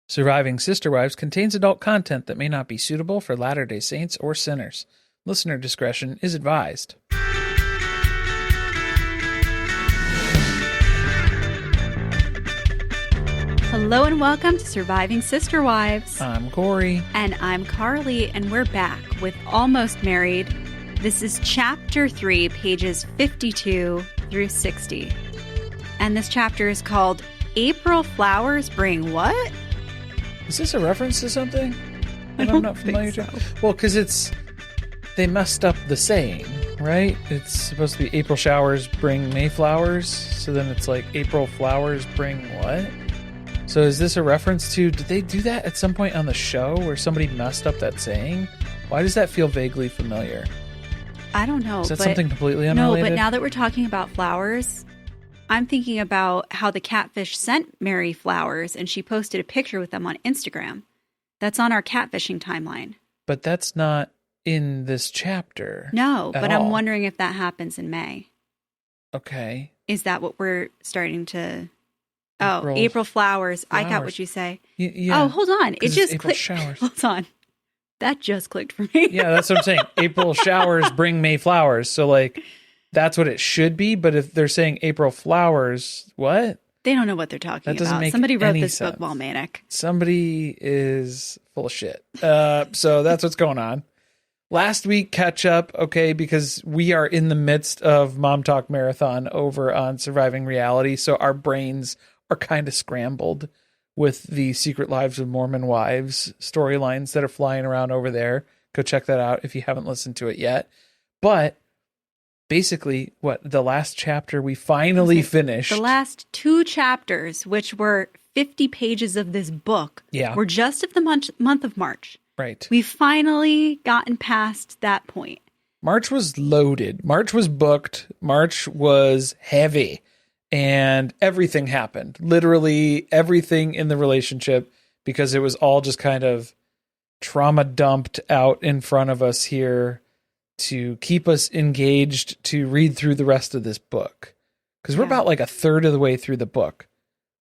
Surviving Sister Wives contains adult content that may not be suitable for Latter-day Saints or sinners. Listener discretion is advised. Hello and welcome to Surviving Sister Wives. I'm Corey. And I'm Carly, and we're back with Almost Married. This is Chapter 3, pages 52 through 60. And this chapter is called April Flowers Bring What? Is this a reference to something that I'm not familiar to? Well, because they messed up the saying, right? It's supposed to be April showers bring Mayflowers. So then it's like April flowers bring what? So is this a reference to, did they do that at some point on the show where somebody messed up that saying? Why does that feel vaguely familiar? I don't know. Is that something completely unrelated? No, but now that we're talking about flowers, I'm thinking about how the catfish sent Meri flowers and she posted a picture with them on Instagram. That's on our catfishing timeline. But that's not in this chapter. No, but all. I'm wondering if that happens in May. Okay. Is that what we're starting to... Oh, April flowers. I got what you say. Yeah. Oh, hold on. It just clicked. Showers. Hold on. That just clicked for me. Yeah, that's what I'm saying. April showers bring May flowers. So, like, that's what it should be. But if they're saying April flowers, what? They don't know what they're talking that doesn't about. Make Somebody wrote any this sense. book while manic. Somebody is full of shit. So that's what's going on. Last week, catch up, okay, because we are in the midst of Mom Talk Marathon over on Surviving Reality. So our brains are kind of scrambled with the Secret Lives of Mormon Wives storylines that are flying around over there. Go check that out if you haven't listened to it yet. But basically, the last chapter we finally finished. The last two chapters, which were 50 pages of this book, were just of the month of March. Right. We've finally gotten past that point. March was loaded. March was booked. March was heavy. And everything happened. Literally everything in the relationship, because it was all just kind of trauma dumped out in front of us here to keep us engaged to read through the rest of this book. Because we're about like a third of the way through the book.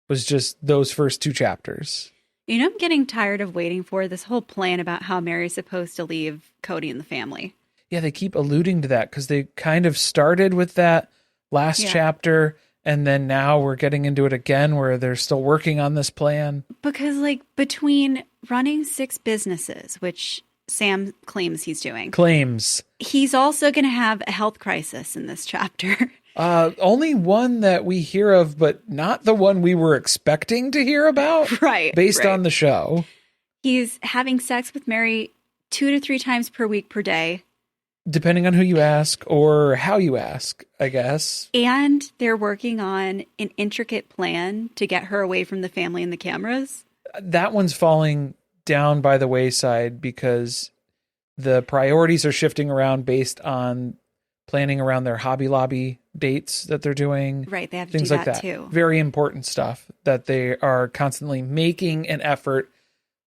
Was just those first two chapters. You know, I'm getting tired of waiting for this whole plan about how Meri's supposed to leave Kody and the family. Yeah, they keep alluding to that because they kind of started with that last chapter. And then now we're getting into it again where they're still working on this plan. Because, like, between running 6 businesses, which Sam claims he's doing. He's also going to have a health crisis in this chapter. Only one that we hear of, but not the one we were expecting to hear about. Right. Based on the show. He's having sex with Meri 2 to 3 times per week per day. Depending on who you ask or how you ask, I guess. And they're working on an intricate plan to get her away from the family and the cameras. That one's falling down by the wayside because the priorities are shifting around based on planning around their Hobby Lobby dates that they're doing. Right, they have to things do like that too. Very important stuff that they are constantly making an effort,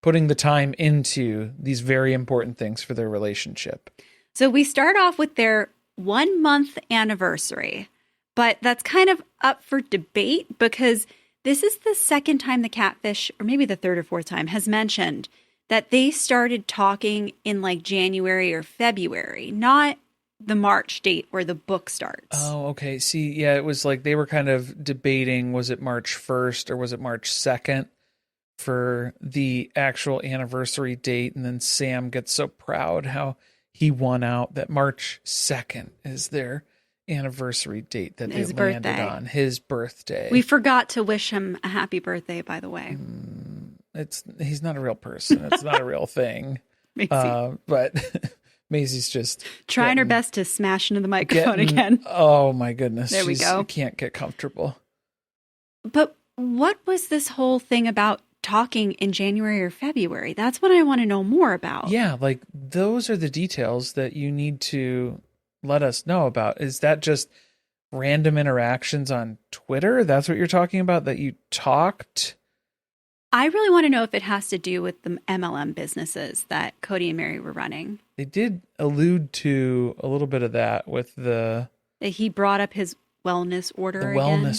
putting the time into these very important things for their relationship. So we start off with their 1 month anniversary, but that's kind of up for debate because this is the second time the catfish, or maybe the third or fourth time, has mentioned that they started talking in like January or February, not the March date where the book starts. Oh, okay. See, yeah, it was like they were kind of debating, was it March 1st or was it March 2nd for the actual anniversary date? And then Sam gets so proud how he won out that March 2nd is their anniversary date that they landed on. His birthday. We forgot to wish him a happy birthday, by the way. He's not a real person. It's not a real thing. But Maisie's just trying her best to smash into the microphone again. Oh my goodness. There we go. Can't get comfortable. But what was this whole thing about talking in January or February? That's what I want to know more about. Yeah, like those are the details that you need to let us know about. Is that just random interactions on Twitter? That's what you're talking about, that you talked? I really want to know if it has to do with the MLM businesses that Kody and Meri were running. They did allude to a little bit of that with he brought up his wellness order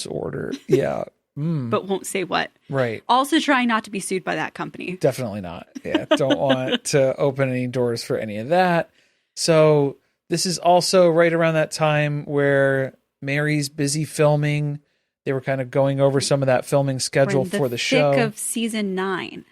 order. Yeah. but won't say what. Right. Also trying not to be sued by that company. Definitely not. Yeah. Don't want to open any doors for any of that. So this is also right around that time where Meri's busy filming. They were kind of going over some of that filming schedule for the show. Thick of season 9.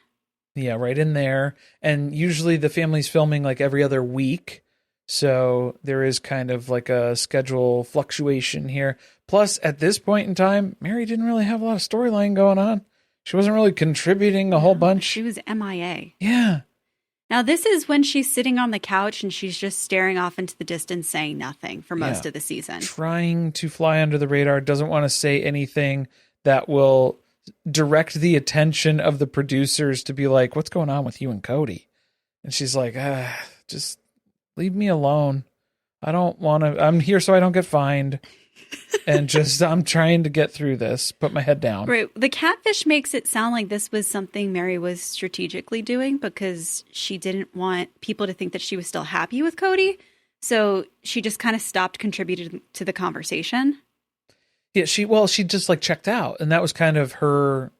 Yeah, right in there. And usually the family's filming like every other week. So there is kind of like a schedule fluctuation here. Plus, at this point in time, Meri didn't really have a lot of storyline going on. She wasn't really contributing a whole bunch. She was MIA. Yeah. Now, this is when she's sitting on the couch and she's just staring off into the distance, saying nothing for most of the season. Trying to fly under the radar, doesn't want to say anything that will direct the attention of the producers to be like, what's going on with you and Kody? And she's like, just leave me alone. I don't want to, I'm here so I don't get fined. And just, I'm trying to get through this, put my head down. Right. The catfish makes it sound like this was something Meri was strategically doing because she didn't want people to think that she was still happy with Kody. So she just kind of stopped contributing to the conversation. Yeah, she just like checked out. And that was kind of her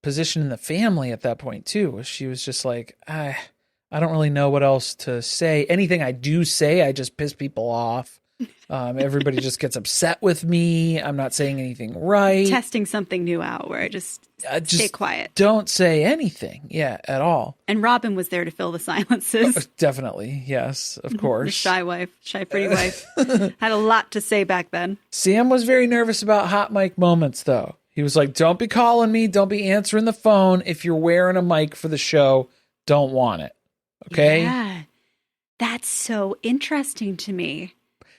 position in the family at that point too. She was just like, I don't really know what else to say. Anything I do say, I just piss people off. Everybody just gets upset with me. I'm not saying anything right. Testing something new out where I just stay quiet. Don't say anything. Yeah, at all. And Robin was there to fill the silences. Definitely. Yes, of course. The shy wife, shy pretty wife. Had a lot to say back then. Sam was very nervous about hot mic moments though. He was like, don't be calling me. Don't be answering the phone. If you're wearing a mic for the show, don't want it. Okay? Yeah. That's so interesting to me.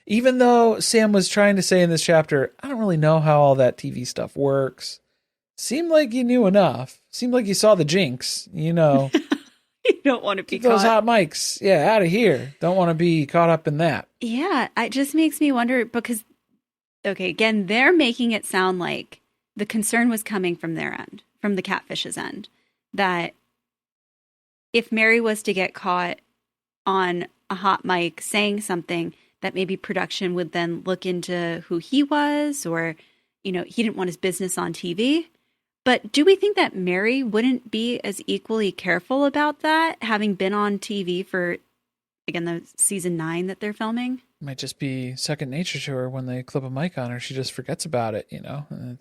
Even though Sam was trying to say in this chapter, I don't really know how all that TV stuff works. Seemed like you knew enough. Seemed like you saw the jinx, you know. You don't want to be Keep caught. those hot mics, out of here. Don't want to be caught up in that. Yeah, it just makes me wonder because, okay, again, they're making it sound like the concern was coming from their end, from the catfish's end, that if Meri was to get caught on a hot mic saying something, that maybe production would then look into who he was, or, he didn't want his business on TV. But do we think that Meri wouldn't be as equally careful about that, having been on TV for, again, the season 9 that they're filming? It might just be second nature to her when they clip a mic on her. She just forgets about it, and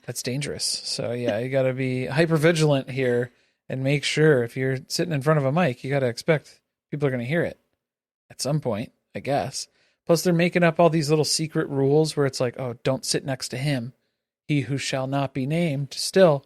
that's dangerous. So you got to be hyper vigilant here and make sure if you're sitting in front of a mic, you got to expect people are going to hear it at some point, I guess. Plus, they're making up all these little secret rules where it's like, oh, don't sit next to him. He who shall not be named. Still,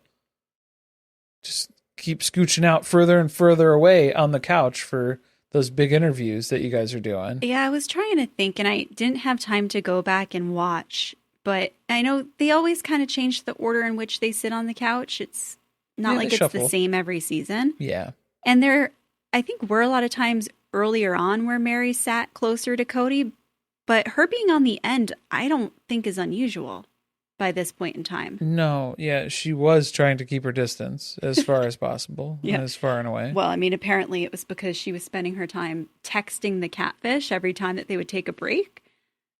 just keep scooching out further and further away on the couch for those big interviews that you guys are doing. Yeah, I was trying to think, and I didn't have time to go back and watch. But I know they always kind of change the order in which they sit on the couch. It's not like it's shuffle. the same every season. Yeah. And I think were a lot of times earlier on where Meri sat closer to Kody, but her being on the end, I don't think is unusual by this point in time. No, she was trying to keep her distance as far as possible, as far and away. Well, I mean, apparently it was because she was spending her time texting the catfish every time that they would take a break.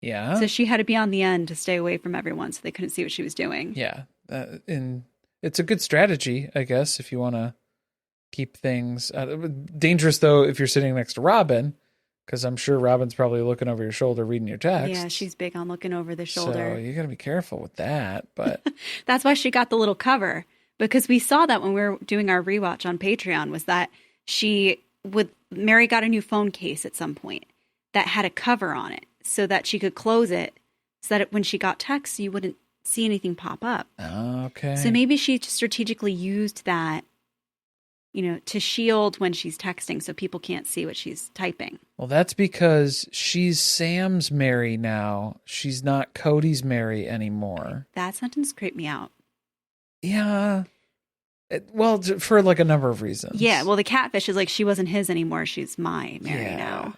Yeah. So she had to be on the end to stay away from everyone so they couldn't see what she was doing. Yeah. And it's a good strategy, I guess, if you want to keep things dangerous, though, if you're sitting next to Robin, because I'm sure Robin's probably looking over your shoulder reading your text. Yeah, she's big on looking over the shoulder. So you got to be careful with that. But that's why she got the little cover, because we saw that when we were doing our rewatch on Patreon, was that Meri got a new phone case at some point that had a cover on it so that she could close it so that when she got texts, you wouldn't see anything pop up. Okay. So maybe she strategically used that, to shield when she's texting so people can't see what she's typing. Well, that's because she's Sam's Meri now. She's not Kody's Meri anymore. That sentence creeped me out. Yeah. Well, for like a number of reasons. Yeah. Well, the catfish is like, she wasn't his anymore. She's my Meri now.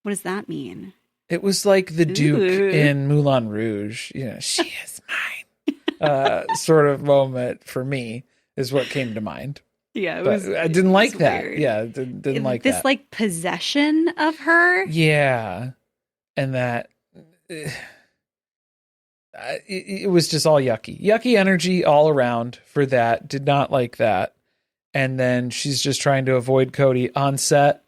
What does that mean? It was like the Duke in Moulin Rouge. She is mine. Sort of moment for me is what came to mind. Yeah, I didn't like that. Weird. Yeah, didn't like this that. like possession of her. Yeah, and that it was just all yucky energy all around for that. Did not like that. And then she's just trying to avoid Kody on set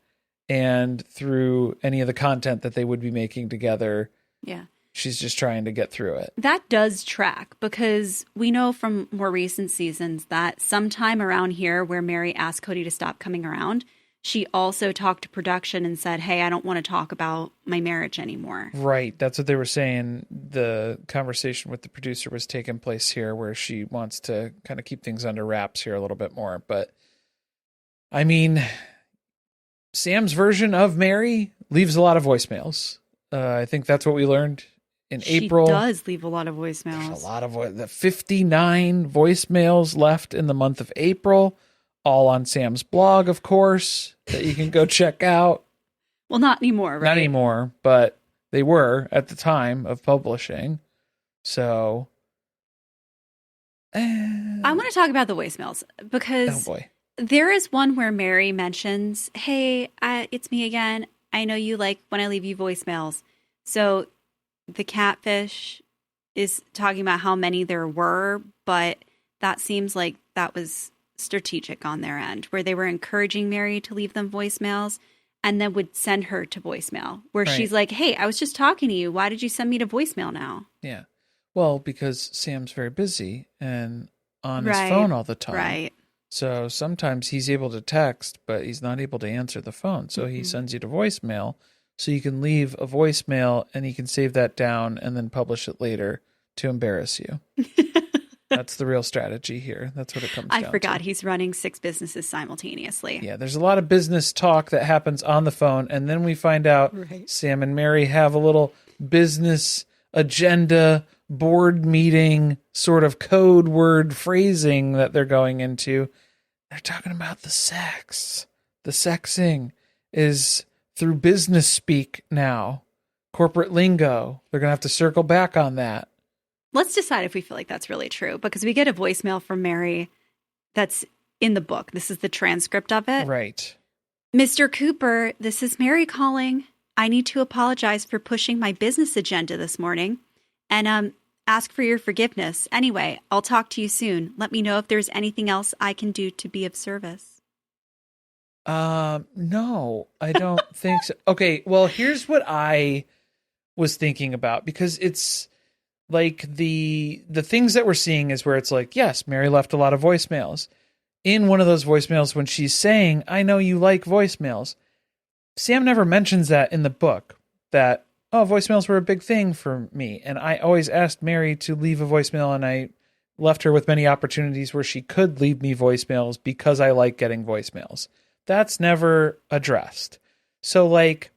and through any of the content that they would be making together. Yeah. She's just trying to get through it. That does track because we know from more recent seasons that sometime around here where Meri asked Kody to stop coming around, she also talked to production and said, hey, I don't want to talk about my marriage anymore. Right. That's what they were saying. The conversation with the producer was taking place here where she wants to kind of keep things under wraps here a little bit more. But I mean, Sam's version of Meri leaves a lot of voicemails. I think that's what we learned in April. She does leave a lot of voicemails. There's a lot of the 59 voicemails left in the month of April, all on Sam's blog, of course, that you can go check out. Well, not anymore, right? Not anymore, but they were at the time of publishing. So I want to talk about the voicemails because there is one where Meri mentions, hey, it's me again. I know you like when I leave you voicemails. So the catfish is talking about how many there were, but that seems like that was strategic on their end, where they were encouraging Meri to leave them voicemails and then would send her to voicemail, where she's like, hey, I was just talking to you. Why did you send me to voicemail now? Yeah. Well, because Sam's very busy and on his phone all the time. Right. So sometimes he's able to text, but he's not able to answer the phone. So he sends you to voicemail so you can leave a voicemail and he can save that down and then publish it later to embarrass you. That's the real strategy here. That's what it comes down to. I forgot he's running 6 businesses simultaneously. Yeah, there's a lot of business talk that happens on the phone. And then we find out Sam and Meri have a little business agenda board meeting sort of code word phrasing that they're going into. They're talking about the sex. The sexing is through business speak now. Corporate lingo. They're going to have to circle back on that. Let's decide if we feel like that's really true, because we get a voicemail from Meri that's in the book. This is the transcript of it. Right. Mr. Cooper, this is Meri calling. I need to apologize for pushing my business agenda this morning and ask for your forgiveness. Anyway, I'll talk to you soon. Let me know if there's anything else I can do to be of service. No, I don't think so. Okay, well, here's what I was thinking about, because it's like the things that we're seeing is where it's like, yes, Meri left a lot of voicemails. In one of those voicemails when she's saying, I know you like voicemails, Sam never mentions that in the book, that, oh, voicemails were a big thing for me. And I always asked Meri to leave a voicemail, and I left her with many opportunities where she could leave me voicemails because I like getting voicemails. That's never addressed. So, like,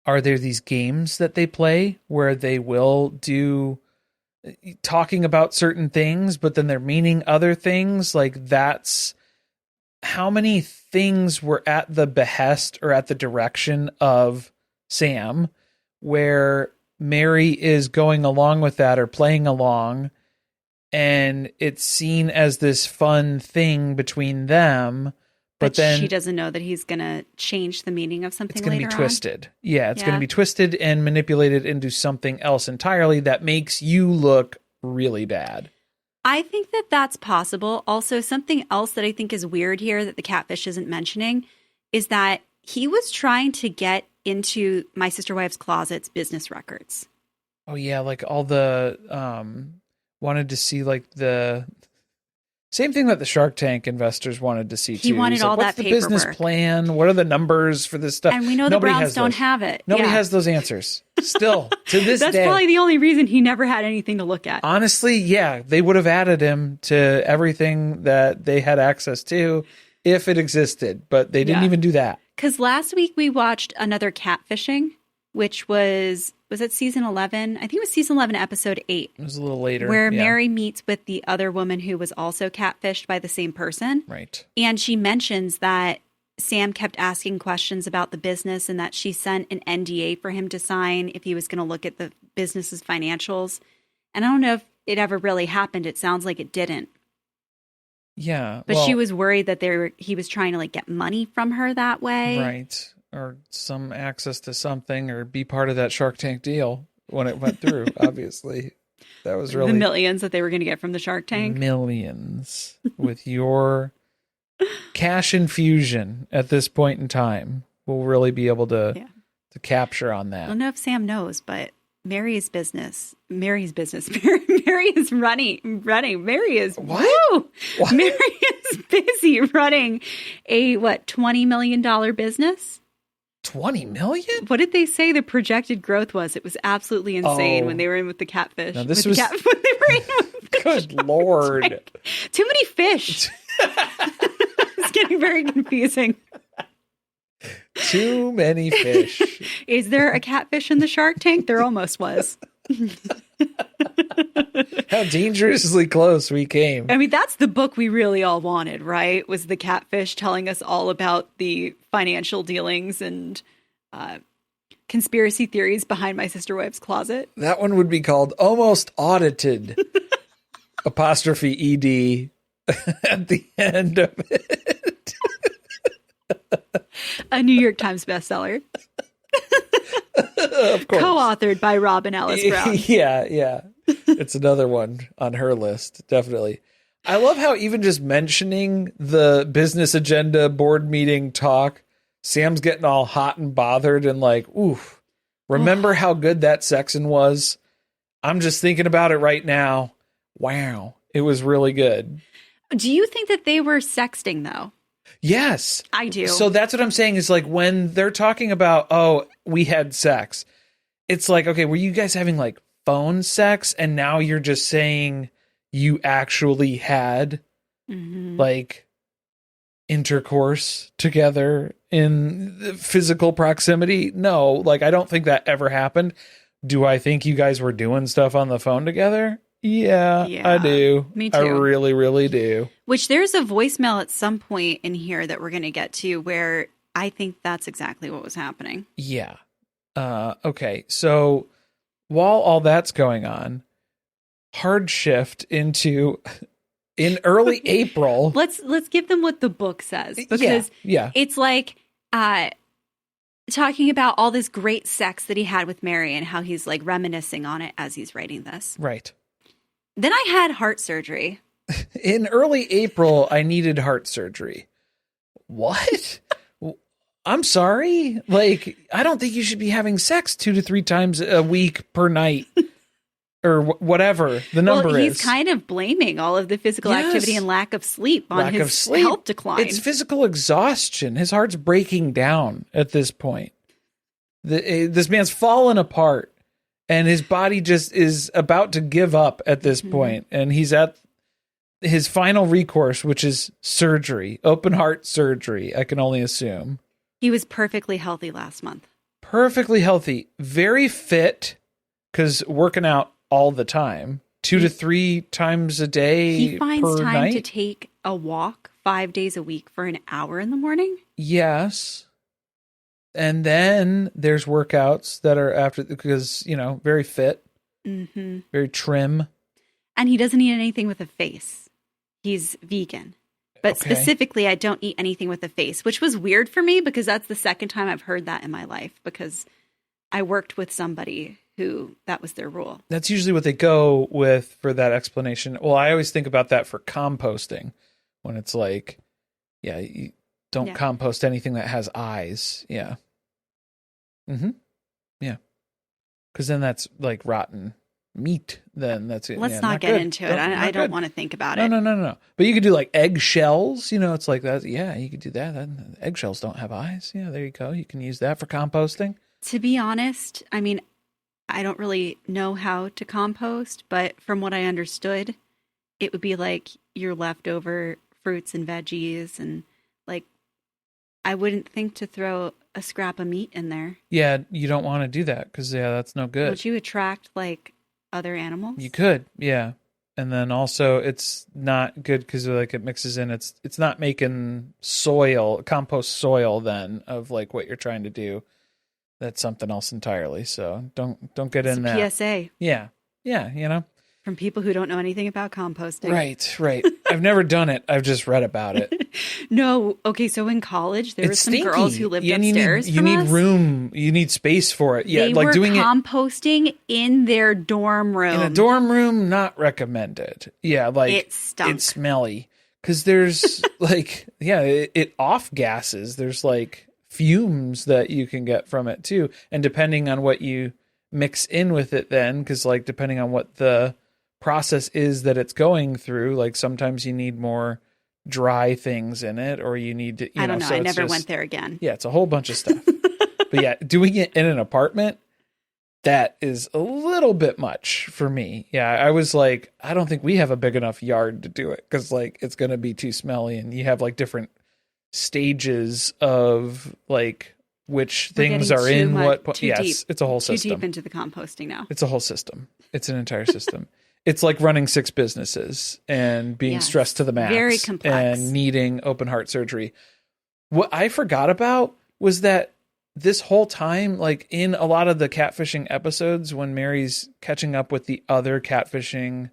are there these games that they play where they will do talking about certain things, but then they're meaning other things? Like, that's how many things were at the behest or at the direction of Sam, where Meri is going along with that or playing along, and it's seen as this fun thing between them. But then she doesn't know that he's going to change the meaning of something later on. It's going to be twisted. Yeah, it's going to be twisted and manipulated into something else entirely that makes you look really bad. I think that that's possible. Also, something else that I think is weird here that the catfish isn't mentioning is that he was trying to get into My Sister Wives Closet's business records. Oh, yeah, like all the wanted to see like the same thing that the Shark Tank investors wanted to see too. He wanted all that paperwork. What's the business plan? What are the numbers for this stuff? And we know the Browns don't have it. Nobody has those answers. Still, to this day. That's probably the only reason he never had anything to look at. Honestly, yeah, they would have added him to everything that they had access to if it existed, but they didn't even do that. Because last week we watched another catfishing, which was it season 11? I think it was season 11, episode 8. It was a little later. Where Meri meets with the other woman who was also catfished by the same person. Right. And she mentions that Sam kept asking questions about the business and that she sent an NDA for him to sign if he was going to look at the business's financials. And I don't know if it ever really happened. It sounds like it didn't. Yeah. But she was worried that he was trying to like get money from her that way. Right. Or some access to something, or be part of that Shark Tank deal when it went through, obviously. That was The really millions that they were going to get from the Shark Tank. millions with your cash infusion at this point in time. We'll really be able to capture on that. I don't know if Sam knows, but Mary's business, Mary is running. Mary is, What? Mary is busy running a, $20 million business? 20 million? What did they say the projected growth was? It was absolutely insane when they were in with the catfish. No, when they were in with the Good Lord. Like, too many fish. It's getting very confusing. Too many fish. Is there a catfish in the Shark Tank? There almost was. How dangerously close we came. I mean, that's the book we really all wanted, right? Was the catfish telling us all about the financial dealings and conspiracy theories behind my sister wife's closet. That one would be called Almost Audited. Apostrophe ED at the end of it. A New York Times bestseller. Of course. Co-authored by Robin Ellis Brown. Yeah. It's another one on her list, definitely. I love how even just mentioning the business agenda board meeting talk, Sam's getting all hot and bothered and like, oof, remember how good that section was? I'm just thinking about it right now. Wow, it was really good. Do you think that they were sexting, though? Yes. I do. So that's what I'm saying is like when they're talking about, oh, we had sex, it's like, okay, were you guys having like phone sex? And now you're just saying you actually had like intercourse together in physical proximity? No, like I don't think that ever happened. Do I think you guys were doing stuff on the phone together? Yeah, I do. Me too. I really, really do. Which there's a voicemail at some point in here that we're going to get to where I think that's exactly what was happening. Yeah. Okay. So while all that's going on, hard shift into in early April. Let's give them what the book says, because it's like talking about all this great sex that he had with Meri and how he's like reminiscing on it as he's writing this. Right. Then I had heart surgery. In early April, I needed heart surgery. What? I'm sorry. Like, I don't think you should be having sex 2 to 3 times a week per night or whatever the number is. He's kind of blaming all of the physical activity and lack of sleep on his health decline. It's physical exhaustion. His heart's breaking down at this point. This man's fallen apart. And his body just is about to give up at this point. And he's at his final recourse, which is surgery, open heart surgery, I can only assume. He was perfectly healthy last month. Perfectly healthy. Very fit, because working out all the time, 2 to 3 times a day. He finds per time night. to take a walk 5 days a week for an hour in the morning. Yes. And then there's workouts that are after, because, very fit, very trim. And he doesn't eat anything with a face. He's vegan. But specifically, I don't eat anything with a face, which was weird for me because that's the second time I've heard that in my life, because I worked with somebody who that was their rule. That's usually what they go with for that explanation. Well, I always think about that for composting, when it's like, you don't compost anything that has eyes. Yeah. Yeah. Because then that's like rotten meat. Then that's it. Let's not get into it. I don't want to think about it. No. But you could do like eggshells. It's like that. Yeah, you could do that. Eggshells don't have eyes. Yeah, there you go. You can use that for composting. To be honest, I mean, I don't really know how to compost, but from what I understood, it would be like your leftover fruits and veggies, and like I wouldn't think to throw a scrap of meat in there. Yeah, you don't want to do that because that's no good. Would you attract like other animals? You could, yeah. And then also it's not good because like it mixes in. It's not making compost soil then of like what you're trying to do. That's something else entirely. So don't get in that. PSA. Yeah. From people who don't know anything about composting. Right. I've never done it. I've just read about it. No. Okay, so in college, there were some stinky. girls who lived upstairs You need room. You need space for it. Yeah, they like were doing composting in their dorm room. in a dorm room, not recommended. Yeah, like it stunk. It's smelly because there's like, it off gases. There's like fumes that you can get from it too, and depending on what you mix in with it, then because like depending on what the process is that it's going through, like sometimes you need more dry things in it, or you need to, I don't know. So I never went there again. Yeah, it's a whole bunch of stuff. But yeah, doing it in an apartment, that is a little bit much for me. Yeah, I was like, I don't think we have a big enough yard to do it because like it's going to be too smelly, and you have like different stages of like which things are in what. Yes, deep, it's a whole system. Too deep into the composting now. It's a whole system. It's an entire system. It's like running 6 businesses and being stressed to the max. Very complex. And needing open heart surgery. What I forgot about was that this whole time, like in a lot of the catfishing episodes, when Meri's catching up with the other catfishing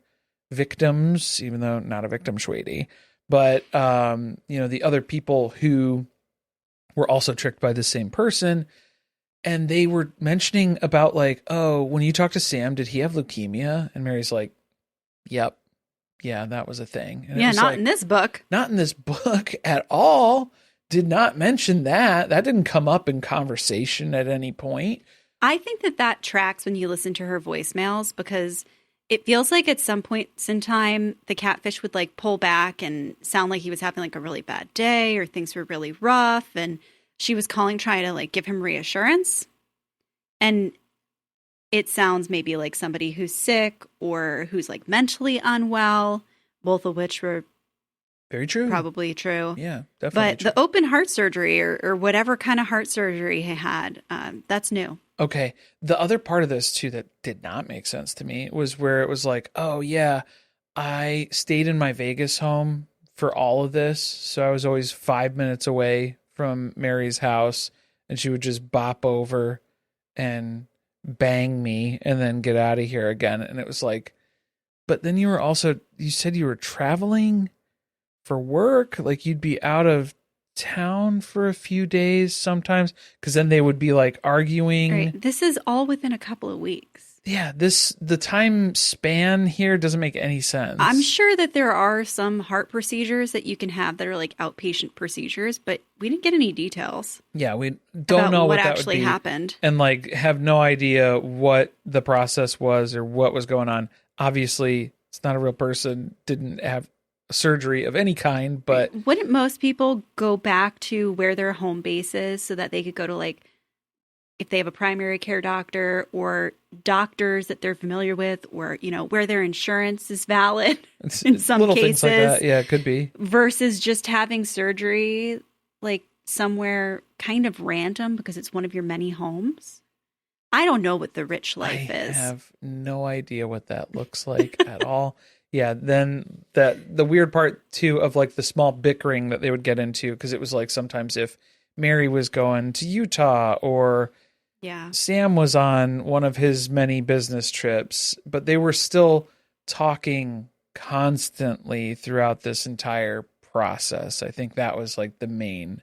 victims, even though not a victim, Shwady, but, the other people who were also tricked by the same person. And they were mentioning about like, oh, when you talk to Sam, did he have leukemia? And Meri's like, yep. Yeah, that was a thing. And not like, in this book. Not in this book at all. Did not mention that. That didn't come up in conversation at any point. I think that tracks when you listen to her voicemails, because it feels like at some points in time, the catfish would like pull back and sound like he was having like a really bad day or things were really rough. And she was calling, trying to like give him reassurance. And it sounds maybe like somebody who's sick or who's like mentally unwell, both of which were very true. Probably true. Yeah, definitely. But the open heart surgery or whatever kind of heart surgery he had, that's new. Okay. The other part of this too that did not make sense to me was where it was like, oh yeah, I stayed in my Vegas home for all of this. So I was always 5 minutes away from Meri's house, and she would just bop over and bang me and then get out of here again. And it was like, but then you said you were traveling for work, like you'd be out of town for a few days sometimes, because then they would be like arguing. Right. This is all within a couple of weeks. Yeah, the time span here doesn't make any sense. I'm sure that there are some heart procedures that you can have that are like outpatient procedures, but we didn't get any details. Yeah, we don't know what actually happened, and like have no idea what the process was or what was going on. Obviously, it's not a real person, didn't have surgery of any kind, but wouldn't most people go back to where their home base is so that they could go to like, if they have a primary care doctor or doctors that they're familiar with, or, where their insurance is valid in some little cases. Things like that. Yeah, it could be. Versus just having surgery like somewhere kind of random because it's one of your many homes. I don't know what the rich life is. I have no idea what that looks like at all. Yeah, then the weird part too of like the small bickering that they would get into, because it was like sometimes if Meri was going to Utah or Sam was on one of his many business trips, but they were still talking constantly throughout this entire process. I think that was like the main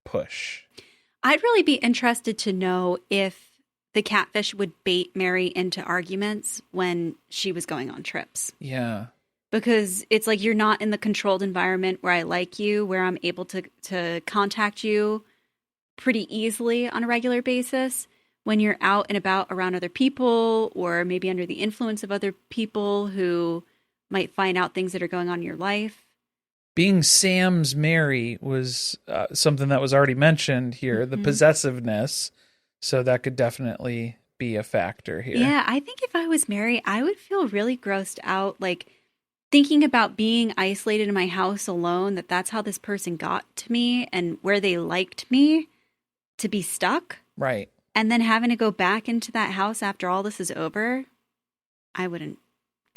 push. I'd really be interested to know if the catfish would bait Meri into arguments when she was going on trips. Yeah. Because it's like you're not in the controlled environment where I like you, where I'm able to contact you pretty easily on a regular basis. When you're out and about around other people, or maybe under the influence of other people who might find out things that are going on in your life. Being Sam's Meri was something that was already mentioned here, the possessiveness. So that could definitely be a factor here. Yeah, I think if I was Meri, I would feel really grossed out, like thinking about being isolated in my house alone, that's how this person got to me and where they liked me to be stuck. Right. And then having to go back into that house after all this is over, I'd want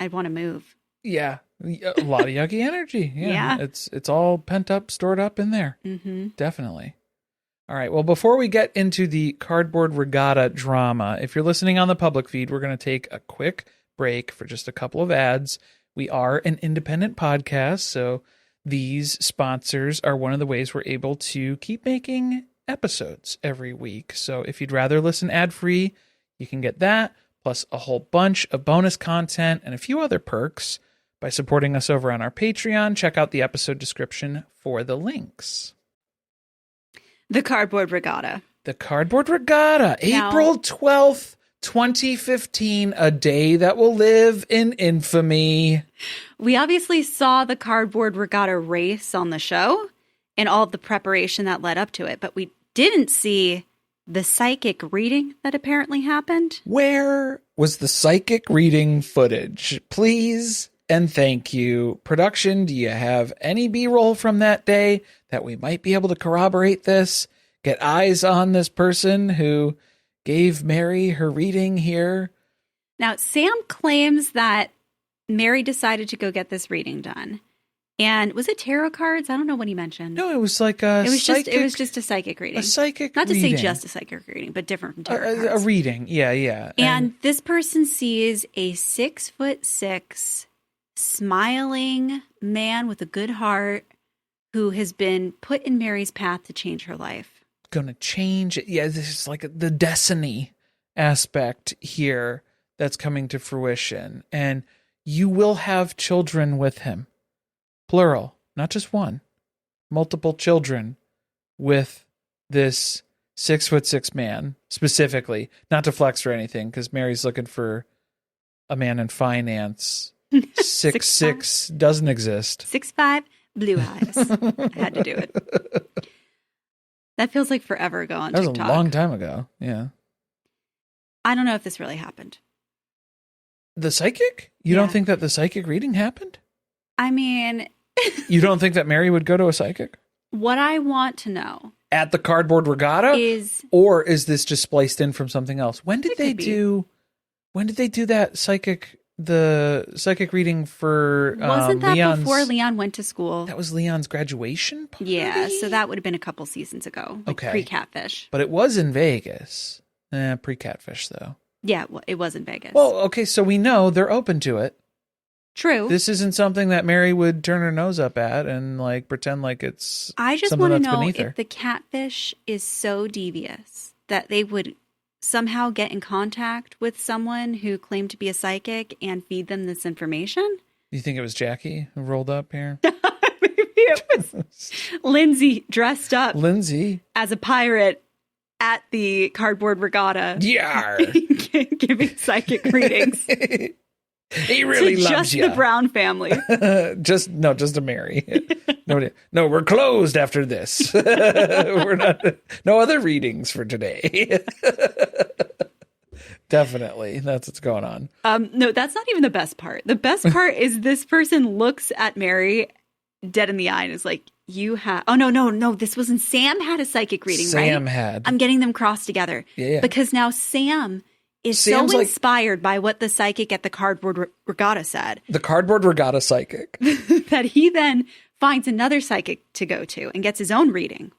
to move. Yeah. A lot of yucky energy. Yeah. It's all pent up, stored up in there. Mm-hmm. Definitely. All right. Well, before we get into the Cardboard Regatta drama, if you're listening on the public feed, we're going to take a quick break for just a couple of ads. We are an independent podcast, so these sponsors are one of the ways we're able to keep making episodes every week. So if you'd rather listen ad-free, you can get that, plus a whole bunch of bonus content and a few other perks by supporting us over on our Patreon. Check out the episode description for the links. The Cardboard Regatta. The Cardboard Regatta, Now, April 12th, 2015, a day that will live in infamy. we obviously saw the Cardboard Regatta race on the show and all of the preparation that led up to it, but we didn't see the psychic reading that apparently happened. Where was the psychic reading footage? Please and thank you. Production, do you have any B-roll from that day that we might be able to corroborate this? Get eyes on this person who gave Meri her reading here. Now, Sam claims that Meri decided to go get this reading done. And was it tarot cards? I don't know what he mentioned. No, it was like a psychic. It was just a psychic reading. A psychic Not to reading. say just a psychic reading, but different from tarot A cards. reading, yeah. And this person sees a 6'6" smiling man with a good heart who has been put in Meri's path to change her life. Gonna change it. Yeah, this is like the destiny aspect here that's coming to fruition. And you will have children with him. Plural, not just one. Multiple children with this 6'6" man, specifically. Not to flex or anything, because Meri's looking for a man in finance. 6'6" doesn't exist. 6'5", blue eyes. I had to do it. That feels like forever ago on That was TikTok. a long time ago. Yeah. I don't know if this really happened. The psychic? You Yeah. don't think that the psychic reading happened? I mean, You don't think that Meri would go to a psychic? what I want to know At the Cardboard Regatta? is Or is this just spliced in from something else? When did It they could be. do that psychic reading for wasn't that Leon's, before Leon went to school? That was Leon's graduation party? Yeah, so that would have been a couple seasons ago. Like Okay. pre-Catfish. But it was in Vegas. Pre-Catfish though. Yeah, it was in Vegas. Well, okay, so we know they're open to it. True. This isn't something that Meri would turn her nose up at and like pretend like it's I just something want to that's know beneath her. if the catfish is so devious that they would somehow get in contact with someone who claimed to be a psychic and feed them this information. You think it was Jackie who rolled up here? Maybe it was Lindsay dressed up Lindsay. as a pirate at the Cardboard Regatta, Yar. giving psychic readings He really to loves just you. the Brown family. just a Meri. No, we're closed after this. We're not. No other readings for today. Definitely, that's what's going on. No, that's not even the best part. The best part is this person looks at Meri dead in the eye and is like, "You have." Oh no! This wasn't. Sam had a psychic reading, right? Sam had. I'm getting them crossed together. Yeah. Because now Sam is Sam's so like- inspired by what the psychic at the Cardboard Regatta said The Cardboard Regatta psychic. that he then finds another psychic to go to and gets his own reading.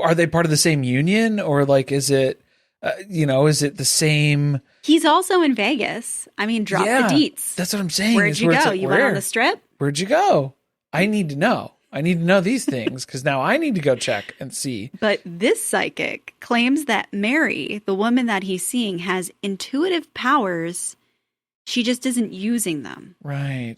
Are they part of the same union, or like is it, is it the same? He's also in Vegas. I mean, drop Yeah, the deets. That's what I'm saying. Where'd is you where it's go? like, You went on where? the strip? Where'd you go? I need to know. I need to know these things because now I need to go check and see. But this psychic claims that Meri, the woman that he's seeing, has intuitive powers. She just isn't using them. Right.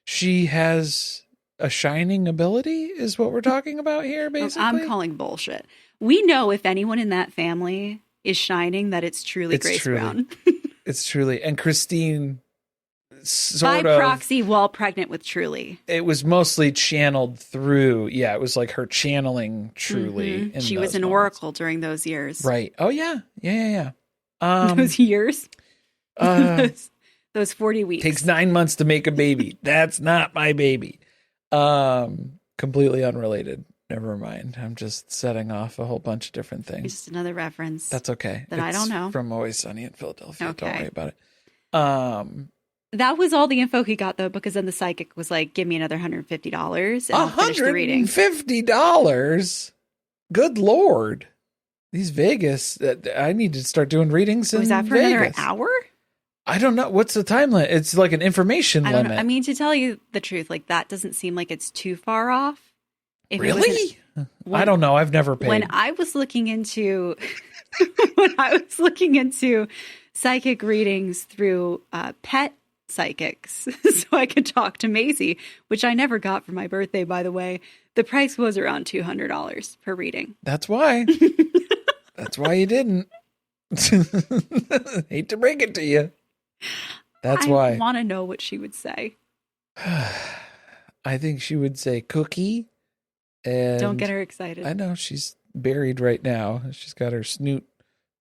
She has a shining ability is what we're talking about here, basically. I'm calling bullshit. We know if anyone in that family is shining, that it's truly It's Grace truly. Brown. It's Truly. And Christine By sort of. proxy, while pregnant with Truly. It was mostly channeled through. Yeah, it was like her channeling Truly. Mhm. In She was those an moments. oracle during those years. Right. Oh, yeah. Yeah. Those years. uh, Those 40 weeks. takes 9 months to make a baby. That's not my baby. Completely unrelated. Never mind. I'm just setting off a whole bunch of different things. Just another reference. That's okay. That I don't know. From Always Sunny in Philadelphia. Don't Okay. worry about it. That was all the info he got, though, because then the psychic was like, give me another $150 and I'll finish the reading. $150? Good Lord. These Vegas, I need to start doing readings in Was that for Vegas. another hour? I don't know. What's the time limit? It's like an information I don't limit. know. I mean, to tell you the truth, like that doesn't seem like it's too far off. If it was Really? I don't know. I've never paid. when I was looking into psychic readings through pet psychics, so I could talk to Maisie, which I never got for my birthday, by the way. The price was around $200 per reading. That's why. That's why you didn't. Hate to break it to you. That's why. I want to know what she would say. I think she would say cookie. And Don't get her excited. I know she's buried right now. She's got her snoot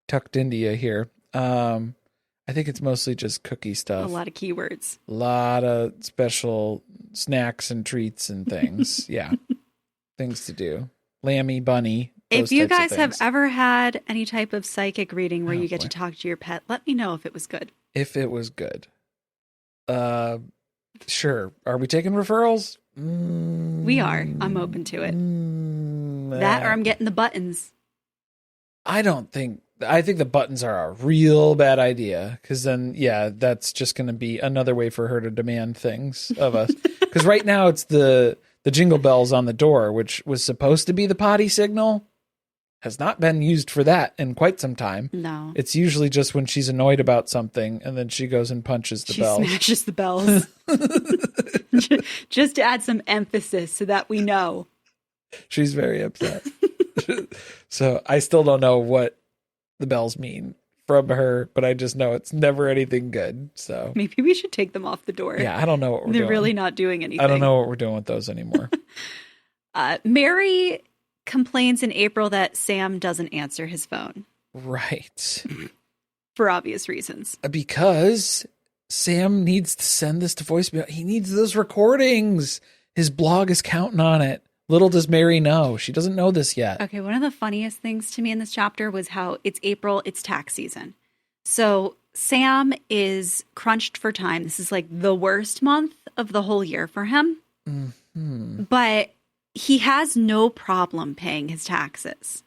tucked into you here. I think it's mostly just cookie stuff. A lot of keywords. A lot of special snacks and treats and things. Yeah. Things to do. Lammy, bunny. If you guys have ever had any type of psychic reading where you get boy. to talk to your pet, let me know if it was good. If it was good. Sure. Are we taking referrals? We are. I'm open to it. That or I'm getting the buttons. I think the buttons are a real bad idea, because then, yeah, that's just going to be another way for her to demand things of us. Because right now it's the jingle bells on the door, which was supposed to be the potty signal, has not been used for that in quite some time. No. It's usually just when she's annoyed about something, and then she goes and punches the bells. She smashes the bells. Just to add some emphasis so that we know. She's very upset. So I still don't know what the bells mean from her, but I just know it's never anything good. So maybe we should take them off the door. Yeah, I don't know what we're doing. They're really not doing anything. I don't know what we're doing with those anymore. Meri complains in April that Sam doesn't answer his phone. Right. For obvious reasons. Because Sam needs to send this to voicemail. He needs those recordings. His blog is counting on it. Little does Meri know. She doesn't know this yet. Okay, one of the funniest things to me in this chapter was how it's April, it's tax season. So Sam is crunched for time. This is like the worst month of the whole year for him. Mm-hmm. But he has no problem paying his taxes.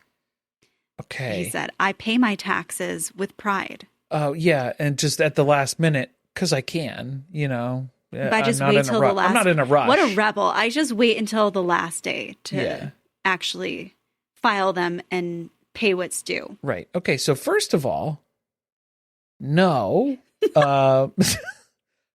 Okay. He said, I pay my taxes with pride. Oh, yeah. And just at the last minute, because I can, you know. But I just wait till the last. I'm not in a rush. What a rebel. I just wait until the last day to actually file them and pay what's due. Right. Okay. So first of all, no.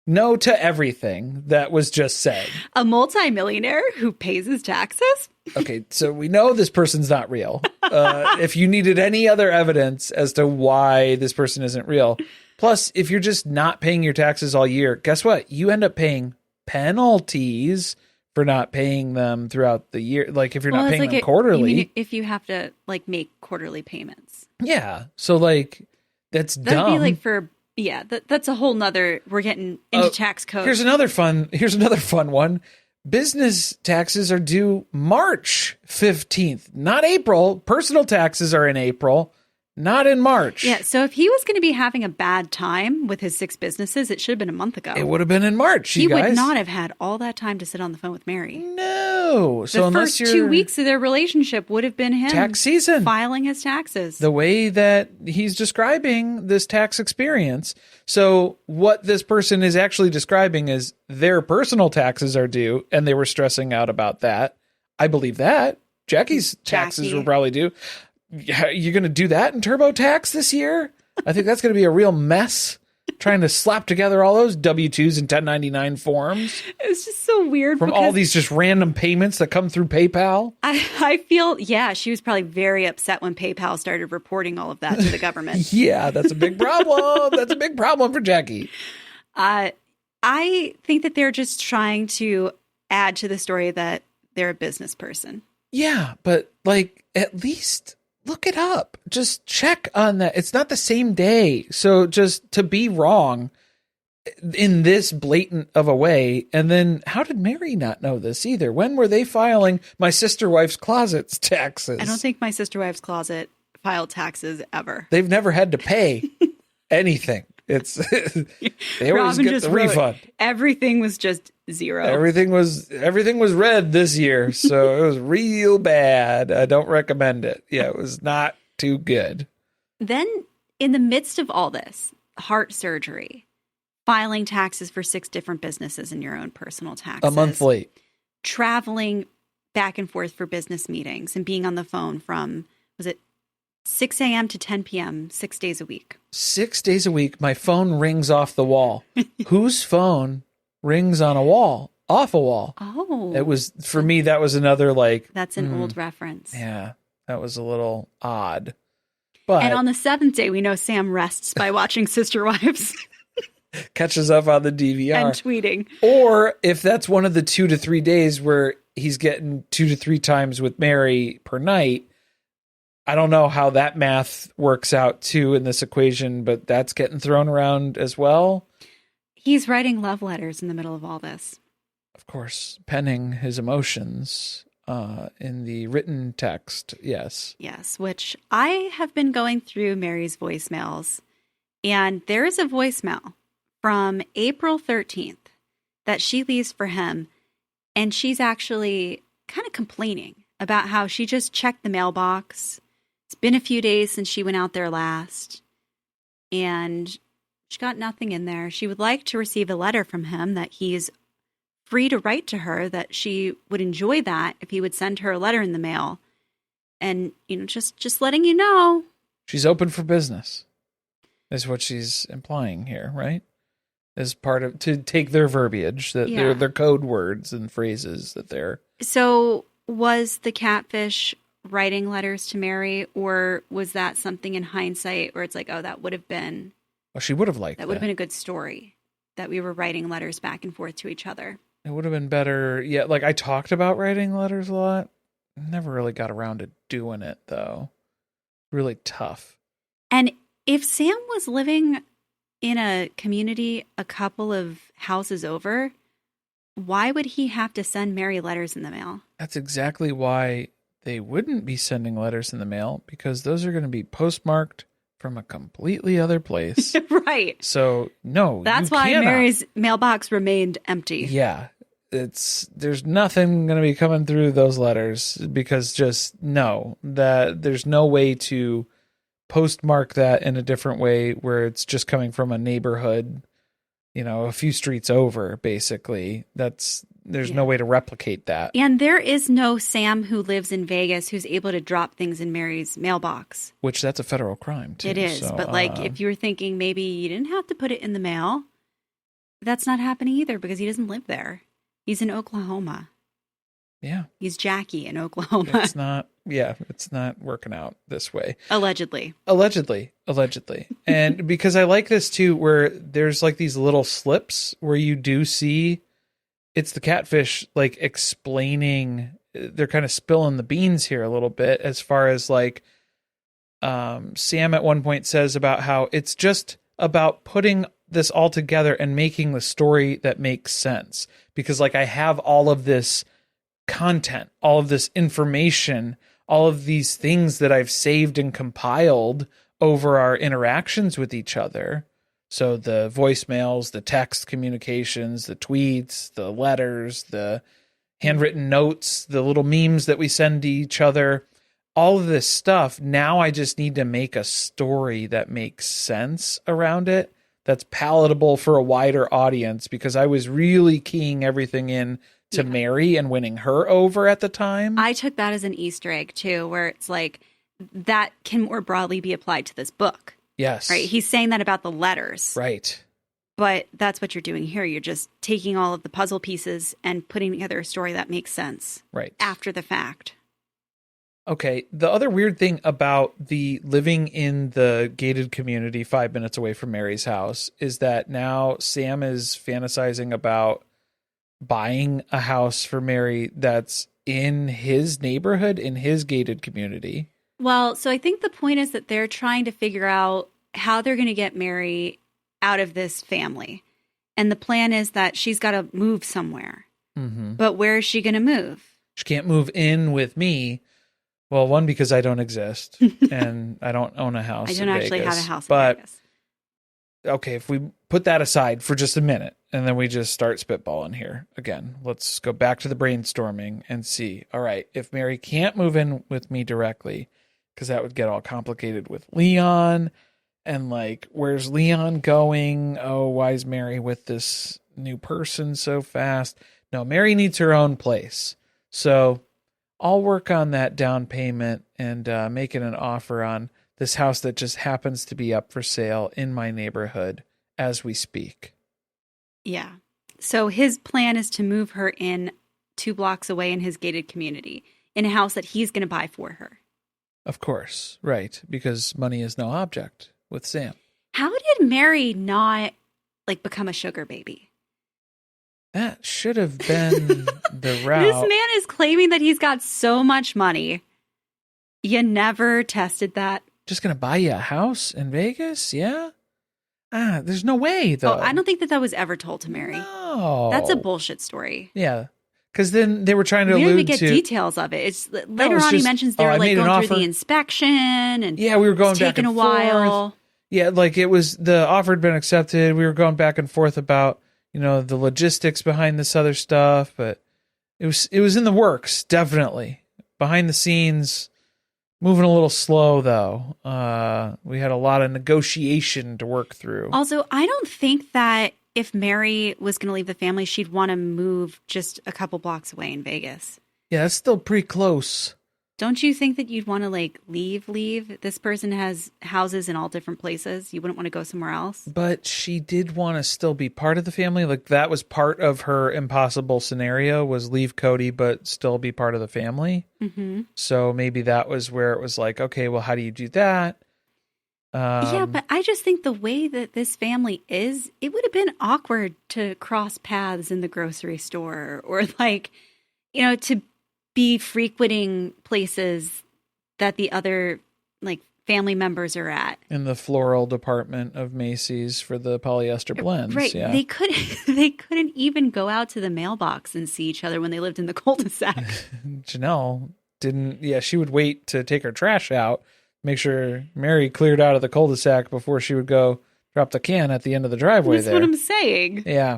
No to everything that was just said. A multimillionaire who pays his taxes? Okay, so we know this person's not real. If you needed any other evidence as to why this person isn't real. Plus, if you're just not paying your taxes all year, guess what? You end up paying penalties for not paying them throughout the year. Like if you're not paying them quarterly. You mean if you have to like make quarterly payments. Yeah. So like that's dumb. That'd be like for... Yeah, that's a whole nother. We're getting into tax code. Here's another fun one. Business taxes are due March 15th, not April. Personal taxes are in April, not in March. Yeah, so if he was going to be having a bad time with his 6 businesses, it should have been a month ago. It would have been in March. He would not have had all that time to sit on the phone with Meri. No. So the first 2 weeks of their relationship would have been him tax season, filing his taxes. The way that he's describing this tax experience. So what this person is actually describing is their personal taxes are due, and they were stressing out about that. I believe that. Jackie's taxes were probably due. You're going to do that in TurboTax this year? I think that's going to be a real mess. Trying to slap together all those W-2s and 1099 forms. It's just so weird. From all these just random payments that come through PayPal. I feel, she was probably very upset when PayPal started reporting all of that to the government. Yeah, that's a big problem. That's a big problem for Jackie. I think that they're just trying to add to the story that they're a business person. Yeah, but like at least... look it up. Just check on that. It's not the same day. So just to be wrong in this blatant of a way. And then how did Meri not know this either? When were they filing my sister wife's closet's taxes? I don't think my sister wife's closet filed taxes ever. They've never had to pay anything. It's they always Robin get the refund. Everything was just zero. Everything was red this year, so it was real bad. I don't recommend it. Yeah, it was not too good. Then, in the midst of all this, heart surgery. filing taxes for 6 different businesses and your own personal taxes. A month late. Traveling back and forth for business meetings and being on the phone from, was it 6 a.m. to 10 p.m., 6 days a week. 6 days a week, my phone rings off the wall. Whose phone rings on a wall? Off a wall. Oh. It was, for me, that was another like... That's an old reference. Yeah, that was a little odd. But And on the 7th day, we know Sam rests by watching Sister Wives catches up on the DVR. and tweeting. Or if that's one of the 2 to 3 days where he's getting 2 to 3 times with Meri per night, I don't know how that math works out too in this equation, but that's getting thrown around as well. He's writing love letters in the middle of all this. Of course, penning his emotions in the written text. Yes. Yes, which I have been going through Meri's voicemails, and there is a voicemail from April 13th that she leaves for him, and she's actually kind of complaining about how she just checked the mailbox. It's been a few days since she went out there last, and she got nothing in there. She would like to receive a letter from him that he's free to write to her, that she would enjoy that if he would send her a letter in the mail. And, just letting you know. She's open for business, is what she's implying here, right? As part of, to take their verbiage, that they're code words and phrases that they're... So was the catfish writing letters to Meri, or was that something in hindsight where it's like, oh, that would have been... Well, she would have liked that. That would have been a good story, that we were writing letters back and forth to each other. It would have been better. Yeah, like I talked about writing letters a lot. Never really got around to doing it, though. Really tough. And if Sam was living in a community a couple of houses over, why would he have to send Meri letters in the mail? That's exactly why they wouldn't be sending letters in the mail, because those are going to be postmarked from a completely other place. Right. So, no, that's why Meri's mailbox remained empty. Yeah. There's nothing going to be coming through those letters, because just no, that there's no way to postmark that in a different way where it's just coming from a neighborhood, a few streets over, basically. There's no way to replicate that. And there is no Sam who lives in Vegas who's able to drop things in Meri's mailbox. Which that's a federal crime, too. It is. So, but if you were thinking maybe you didn't have to put it in the mail, that's not happening either, because he doesn't live there. He's in Oklahoma. Yeah. He's Jackie in Oklahoma. It's not working out this way. Allegedly. And because I like this too, where there's like these little slips where you do see it's the catfish like explaining, they're kind of spilling the beans here a little bit, as far as like Sam at one point says about how it's just about putting this all together and making the story that makes sense. Because like I have all of this content, all of this information, all of these things that I've saved and compiled over our interactions with each other. So the voicemails, the text communications, the tweets, the letters, the handwritten notes, the little memes that we send to each other, all of this stuff. Now I just need to make a story that makes sense around it, that's palatable for a wider audience, because I was really keying everything in to Meri and winning her over at the time. I took that as an Easter egg too, where it's like that can more broadly be applied to this book. Yes. Right. He's saying that about the letters. Right. But that's what you're doing here. You're just taking all of the puzzle pieces and putting together a story that makes sense. Right. After the fact. Okay. The other weird thing about the living in the gated community 5 minutes away from Meri's house is that now Sam is fantasizing about buying a house for Meri that's in his neighborhood, in his gated community. Well, so I think the point is that they're trying to figure out how they're going to get Meri out of this family. And the plan is that she's got to move somewhere. Mm-hmm. But where is she going to move? She can't move in with me. Well, one, because I don't exist and I don't own a house. I don't actually have a house in Vegas. Okay, if we put that aside for just a minute and then we just start spitballing here again, let's go back to the brainstorming and see. All right, if Meri can't move in with me directly, because that would get all complicated with Leon And like, where's Leon going? Oh, why is Meri with this new person so fast? No, Meri needs her own place. So I'll work on that down payment and making an offer on this house that just happens to be up for sale in my neighborhood as we speak. Yeah. So his plan is to move her in 2 blocks away in his gated community in a house that he's going to buy for her. Of course. Right. Because money is no object with Sam. How did Meri not like become a sugar baby? That should have been the route. This man is claiming that he's got so much money. You never tested that. Just going to buy you a house in Vegas? Yeah? There's no way, though. Oh, I don't think that was ever told to Meri. No. That's a bullshit story. Yeah. Because then they were trying to we allude don't even get to... details of it. It's later it's on just, he mentions they were like going through the inspection and yeah, we were going it's back taking and a while. forth. Yeah, like it was the offer had been accepted. We were going back and forth about, the logistics behind this other stuff, but it was in the works, definitely. Behind the scenes, moving a little slow though. We had a lot of negotiation to work through. Also, I don't think that if Meri was going to leave the family, she'd want to move just a couple blocks away in Vegas. Yeah, that's still pretty close. Don't you think that you'd want to like leave? This person has houses in all different places. You wouldn't want to go somewhere else. But she did want to still be part of the family. Like that was part of her impossible scenario was leave Kody, but still be part of the family. Mm-hmm. So maybe that was where it was like, okay, well, how do you do that? Yeah, but I just think the way that this family is, it would have been awkward to cross paths in the grocery store or like, to be frequenting places that the other like family members are at. In the floral department of Macy's for the polyester blends. Right. Yeah. They couldn't even go out to the mailbox and see each other when they lived in the cul-de-sac. Janelle didn't. Yeah, she would wait to take her trash out, make sure Meri cleared out of the cul-de-sac before she would go drop the can at the end of the driveway. That's what I'm saying. Yeah.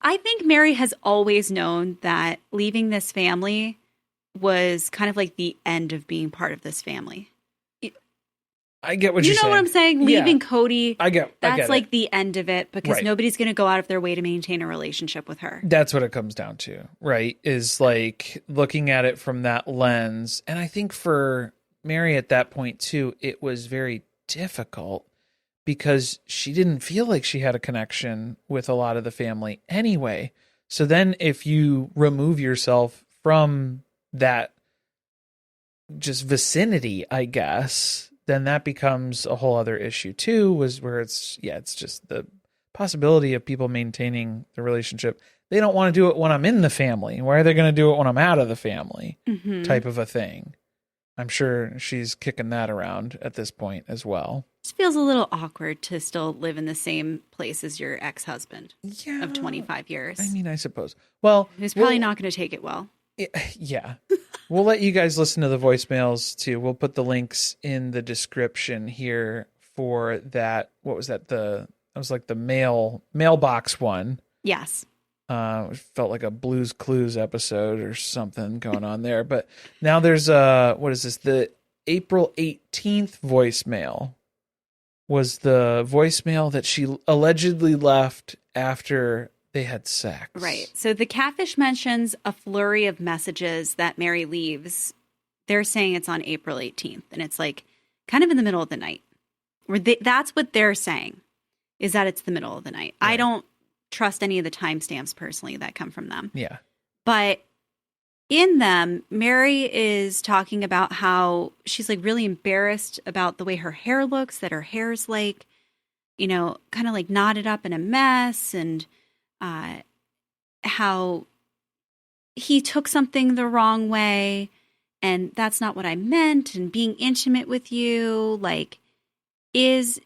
I think Meri has always known that leaving this family was kind of like the end of being part of this family. I get what you're saying. You know what I'm saying? Leaving Kody, I get like it. the end of it because nobody's going to go out of their way to maintain a relationship with her. That's what it comes down to, right? Is like looking at it from that lens. And I think for Meri at that point too, it was very difficult because she didn't feel like she had a connection with a lot of the family anyway. So then if you remove yourself from that just vicinity, I guess, then that becomes a whole other issue too, was where it's just the possibility of people maintaining the relationship. They don't want to do it when I'm in the family. Why are they going to do it when I'm out of the family? Mm-hmm. Type of a thing. I'm sure she's kicking that around at this point as well. It feels a little awkward to still live in the same place as your ex-husband of 25 years. I mean, I suppose. Well, who's probably not going to take it well. Yeah. We'll let you guys listen to the voicemails too. We'll put the links in the description here for that. What was that? That was like the mailbox one. Yes. It felt like a Blue's Clues episode or something going on there. But now there's what is this? The April 18th voicemail was the voicemail that she allegedly left after they had sex. Right. So the catfish mentions a flurry of messages that Meri leaves. They're saying it's on April 18th. And it's like kind of in the middle of the night. That's what they're saying, is that it's the middle of the night. Right. I don't trust any of the timestamps personally that come from them. Yeah. But in them, Meri is talking about how she's like really embarrassed about the way her hair looks, that her hair's like, kind of like knotted up in a mess, and how he took something the wrong way and that's not what I meant, and being intimate with you like is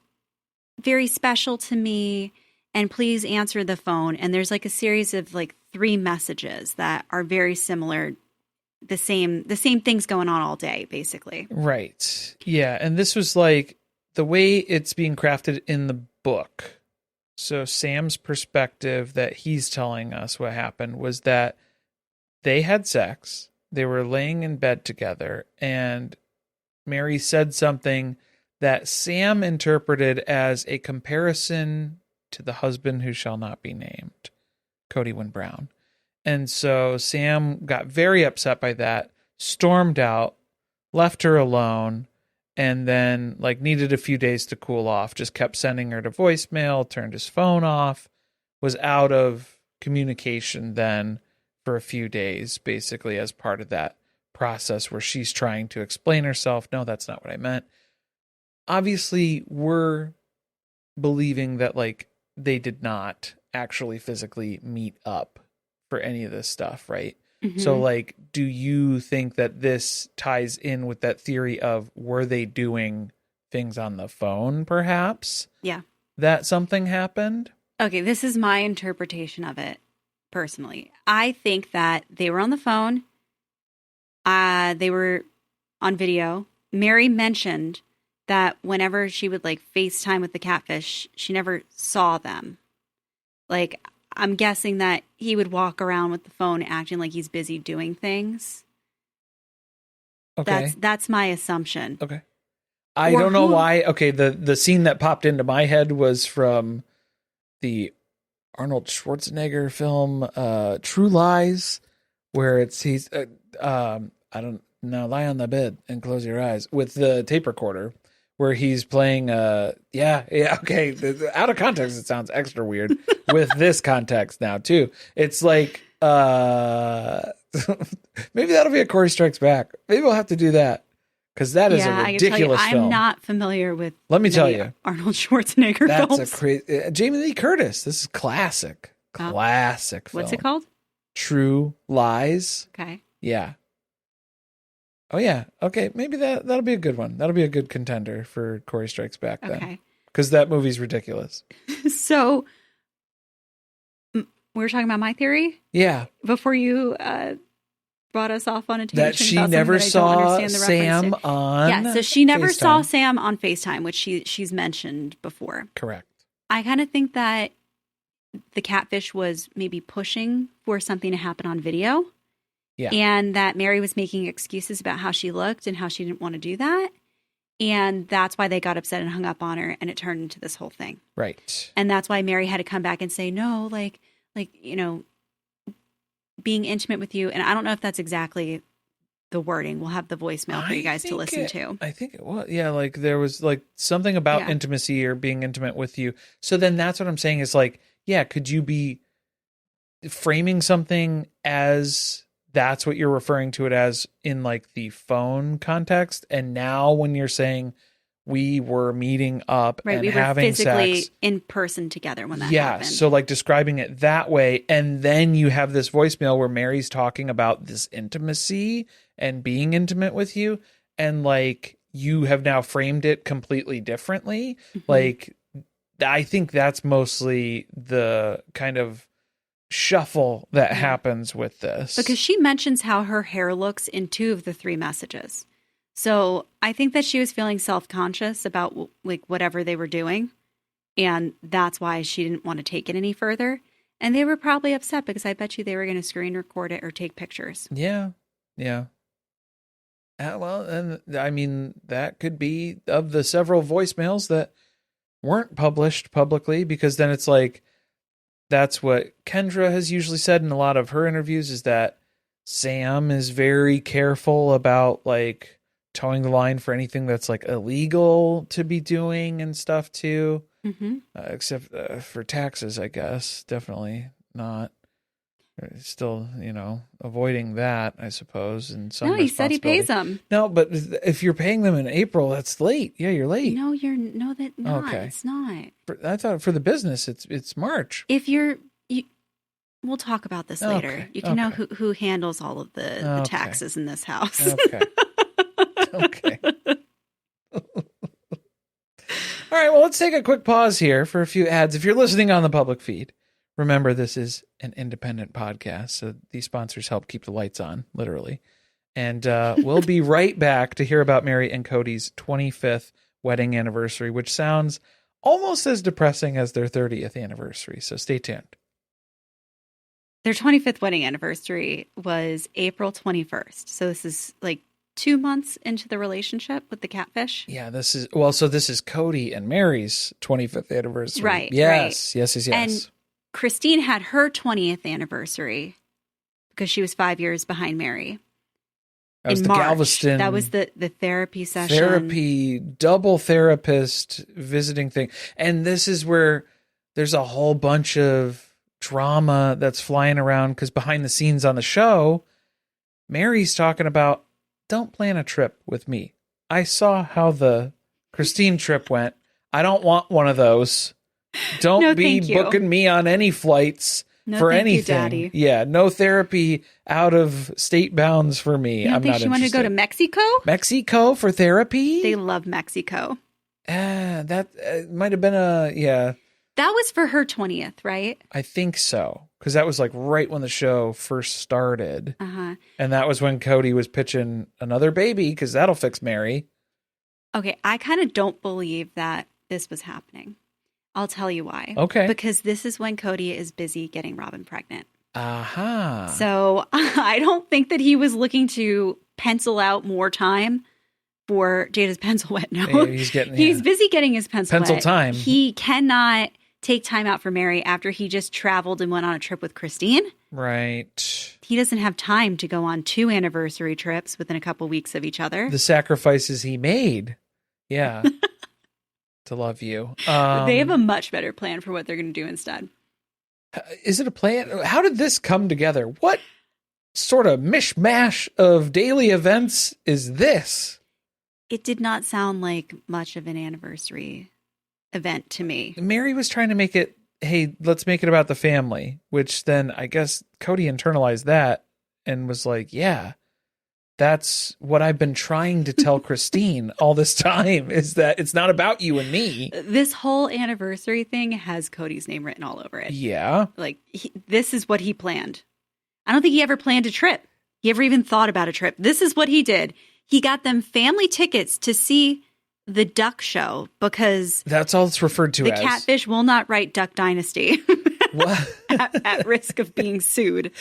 very special to me, and please answer the phone. And there's like a series of like 3 messages that are very similar, the same things going on all day basically. Right. Yeah, and this was like the way it's being crafted in the book. So Sam's perspective that he's telling us what happened was that they had sex, they were laying in bed together, and Meri said something that Sam interpreted as a comparison to the husband who shall not be named, Kody Wynn Brown. And so Sam got very upset by that, stormed out, left her alone, and then like needed a few days to cool off, just kept sending her to voicemail, turned his phone off, was out of communication then for a few days, basically as part of that process where she's trying to explain herself. No, that's not what I meant. Obviously, we're believing that like they did not actually physically meet up for any of this stuff, right? Mm-hmm. So like, do you think that this ties in with that theory of were they doing things on the phone perhaps? Yeah. That something happened? Okay, this is my interpretation of it personally. I think that they were on the phone. They were on video. Meri mentioned that whenever she would like FaceTime with the catfish, she never saw them. Like, I'm guessing that he would walk around with the phone acting like he's busy doing things. Okay. That's my assumption. Okay. I don't know why. Okay, the scene that popped into my head was from the Arnold Schwarzenegger film True Lies, where he's I don't know, lie on the bed and close your eyes with the tape recorder, where he's playing okay, out of context it sounds extra weird. With this context now too, it's like maybe that'll be a Corey Strikes Back. Maybe we'll have to do that, because that is a ridiculous film. I'm not familiar with. Let me tell you, Arnold Schwarzenegger films. That's a crazy Jamie Lee Curtis. This is classic film. What's it called? True Lies. Okay. Yeah. Oh yeah. Okay. Maybe that'll be a good one. That'll be a good contender for Corey Strikes Back then. Okay. Because that movie's ridiculous. So we were talking about my theory. Yeah. Before you brought us off on a tangent that she never saw Sam on. Yeah. So she never FaceTime. saw Sam on FaceTime, which she's mentioned before. Correct. I kind of think that the catfish was maybe pushing for something to happen on video. Yeah. And that Meri was making excuses about how she looked and how she didn't want to do that. And that's why they got upset and hung up on her, and it turned into this whole thing. Right. And that's why Meri had to come back and say, no, like, you know, being intimate with you. And I don't know if that's exactly the wording. We'll have the voicemail for you guys to listen to. I think it was. Yeah, like there was like something about intimacy or being intimate with you. So then that's what I'm saying is like, yeah, could you be framing something as that's what you're referring to it as in like the phone context? And now when you're saying we were meeting up and we were having physically sex in person together when that happened. So like describing it that way. And then you have this voicemail where Meri's talking about this intimacy and being intimate with you. And like, you have now framed it completely differently. Mm-hmm. Like, I think that's mostly the kind of shuffle that happens with this. Because she mentions how her hair looks in 2 of the 3 messages. So I think that she was feeling self-conscious about like whatever they were doing. And that's why she didn't want to take it any further. And they were probably upset because I bet you they were going to screen record it or take pictures. Yeah. Yeah. Well, and I mean, that could be of the several voicemails that weren't published publicly, because then it's like, that's what Kendra has usually said in a lot of her interviews, is that Sam is very careful about like towing the line for anything that's like illegal to be doing and stuff too. Mm-hmm. Except for taxes, I guess. Definitely not. Still, you know, avoiding that, I suppose. And some. No, he said he pays them. No, but if you're paying them in April, that's late. Yeah, you're late. No, not. Okay. It's not. I thought for the business, it's March. If we'll talk about this later. You can know who handles all of the taxes in this house. Okay. Okay. All right, well, let's take a quick pause here for a few ads. If you're listening on the public feed, remember this is an independent podcast, so these sponsors help keep the lights on, literally. And we'll be right back to hear about Meri and Kody's 25th wedding anniversary, which sounds almost as depressing as their 30th anniversary. So stay tuned. Their 25th wedding anniversary was April 21st. So this is like 2 months into the relationship with the catfish. Yeah, this is Kody and Meri's 25th anniversary. Right. Yes. And Christine had her 20th anniversary because she was 5 years behind Meri. That was in the March. Galveston. That was the therapy session. Double therapist visiting thing. And this is where there's a whole bunch of drama that's flying around because behind the scenes on the show, Meri's talking about, don't plan a trip with me. I saw how the Christine trip went. I don't want one of those. Don't be booking me on any flights for anything. Daddy. Yeah, no therapy out of state bounds for me. You don't I'm think not she wanted to go to Mexico? Mexico for therapy? They love Mexico. That might have been That was for her 20th, right? I think so. Because that was like right when the show first started. Uh-huh. And that was when Kody was pitching another baby because that'll fix Meri. Okay, I kind of don't believe that this was happening. I'll tell you why. Okay. Because this is when Kody is busy getting Robin pregnant. Aha. So I don't think that he was looking to pencil out more time for Jada's pencil wet. No, he's busy getting his pencil wet. Time. He cannot take time out for Meri after he just traveled and went on a trip with Christine. Right. He doesn't have time to go on 2 anniversary trips within a couple weeks of each other. The sacrifices he made. Yeah. To love you. They have a much better plan for what they're going to do instead. Is it a plan? How did this come together? What sort of mishmash of daily events is this? It did not sound like much of an anniversary event to me. Meri was trying to make it, hey, let's make it about the family, which then I guess Kody internalized that and was like, yeah, that's what I've been trying to tell Christine all this time, is that it's not about you and me. This whole anniversary thing has Kody's name written all over it. Yeah. Like, this is what he planned. I don't think he ever planned a trip. He ever even thought about a trip. This is what he did. He got them family tickets to see the Duck Show because that's all it's referred to as. The catfish will not write Duck Dynasty. What? at risk of being sued.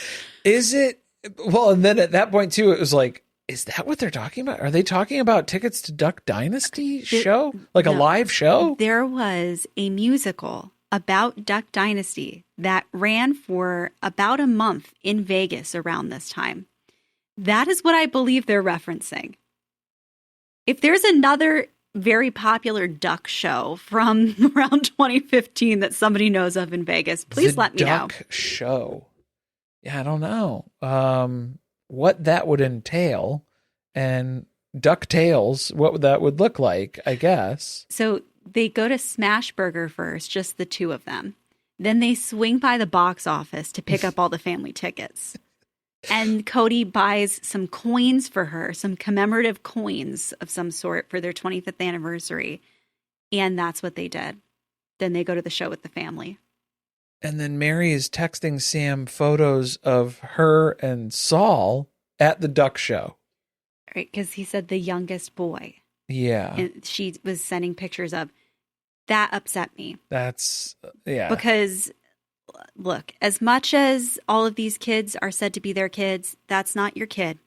Is it? Well, and then at that point too, it was like, is that what they're talking about? Are they talking about tickets to Duck Dynasty show? Like a live show? There was a musical about Duck Dynasty that ran for about a month in Vegas around this time. That is what I believe they're referencing. If there's another very popular duck show from around 2015 that somebody knows of in Vegas, please let me know. Duck show. Yeah, I don't know what that would entail, and DuckTales, what that would look like, I guess. So they go to Smashburger first, just the two of them. Then they swing by the box office to pick up all the family tickets. And Kody buys some coins for her, some commemorative coins of some sort for their 25th anniversary. And that's what they did. Then they go to the show with the family. And then Meri is texting Sam photos of her and Saul at the Duck Show. Right, because he said the youngest boy. Yeah. And she was sending pictures of. That upset me. That's, yeah. Because, look, as much as all of these kids are said to be their kids, that's not your kid.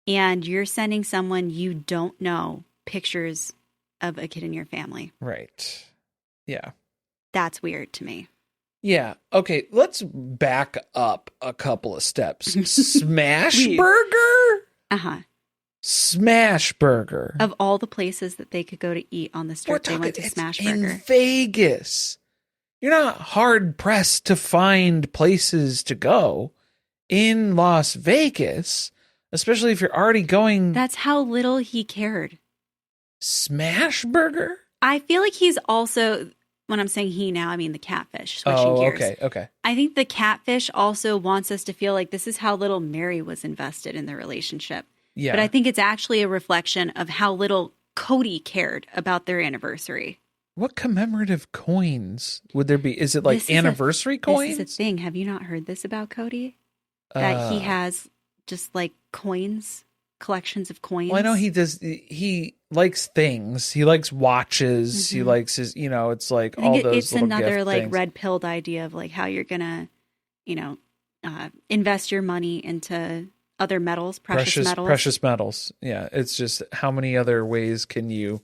And you're sending someone you don't know pictures of a kid in your family. Right. Yeah. That's weird to me. Yeah. Okay, let's back up a couple of steps. Smashburger? Uh-huh. Smashburger. Of all the places that they could go to eat on the strip, they went to Smashburger. In Vegas. You're not hard pressed to find places to go in Las Vegas, especially if you're already going. That's how little he cared. Smashburger? I feel like he's also, when I'm saying he now, I mean the catfish. Switching gears. Okay. I think the catfish also wants us to feel like this is how little Meri was invested in the relationship. Yeah. But I think it's actually a reflection of how little Kody cared about their anniversary. What commemorative coins would there be? Is it like anniversary coins? This is a thing. Have you not heard this about Kody? That he has just like coins, collections of coins. Well, I know he does. He likes things. He likes watches. Mm-hmm. He likes his, it's like all those it's little another gift like things. red-pilled idea of like how you're going to, invest your money into other metals, precious metals. Precious metals. Yeah. It's just how many other ways can you,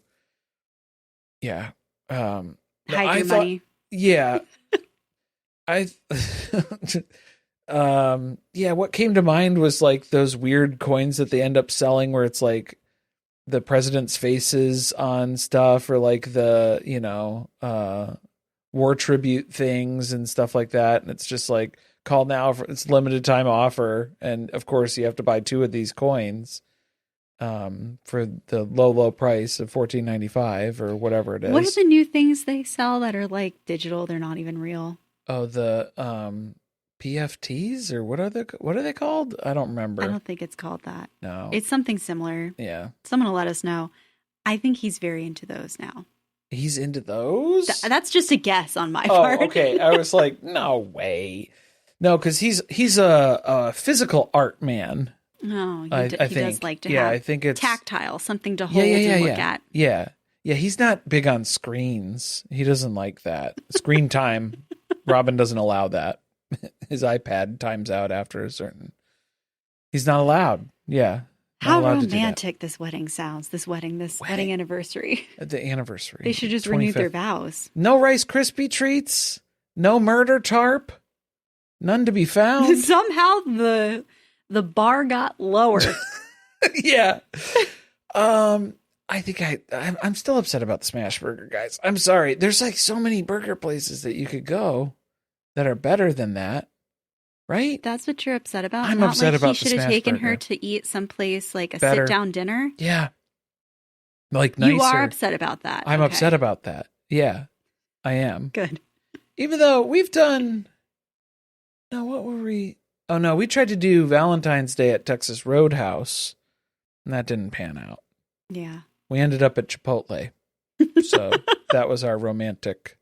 yeah. Hide your money. Yeah. Yeah, what came to mind was like those weird coins that they end up selling where it's like the president's faces on stuff, or like the, war tribute things and stuff like that. And it's just like, call now for it's limited time offer. And of course you have to buy 2 of these coins for the low price of $14.95 or whatever it is. What are the new things they sell that are like digital? They're not even real. Oh, the PFTs, or what are they called? I don't remember. I don't think it's called that. No. It's something similar. Yeah. Someone will let us know. I think he's very into those now. He's into those? That's just a guess on my part. Oh, okay. I was like, no way. No, because he's a physical art man. Oh, he does like to have I think it's tactile, something to hold and look at. Yeah. Yeah, he's not big on screens. He doesn't like that. Screen time, Robin doesn't allow that. His iPad times out after a certain... He's not allowed. Yeah. How romantic this wedding sounds. This wedding anniversary. The anniversary. They should just renew their vows. No Rice Krispie treats. No murder tarp. None to be found. Somehow the bar got lower. Yeah. I think I'm still upset about the smash burger, guys. I'm sorry. There's like so many burger places that you could go that are better than that. Right? That's what you're upset about? I'm upset about the smash burger. He should have taken her to eat someplace like a sit-down dinner? Yeah. Like nicer. You are upset about that. I'm upset about that. Yeah, I am. Good. Even though we've done... No, what were we... Oh, no, we tried to do Valentine's Day at Texas Roadhouse, and that didn't pan out. Yeah. We ended up at Chipotle. So that was our romantic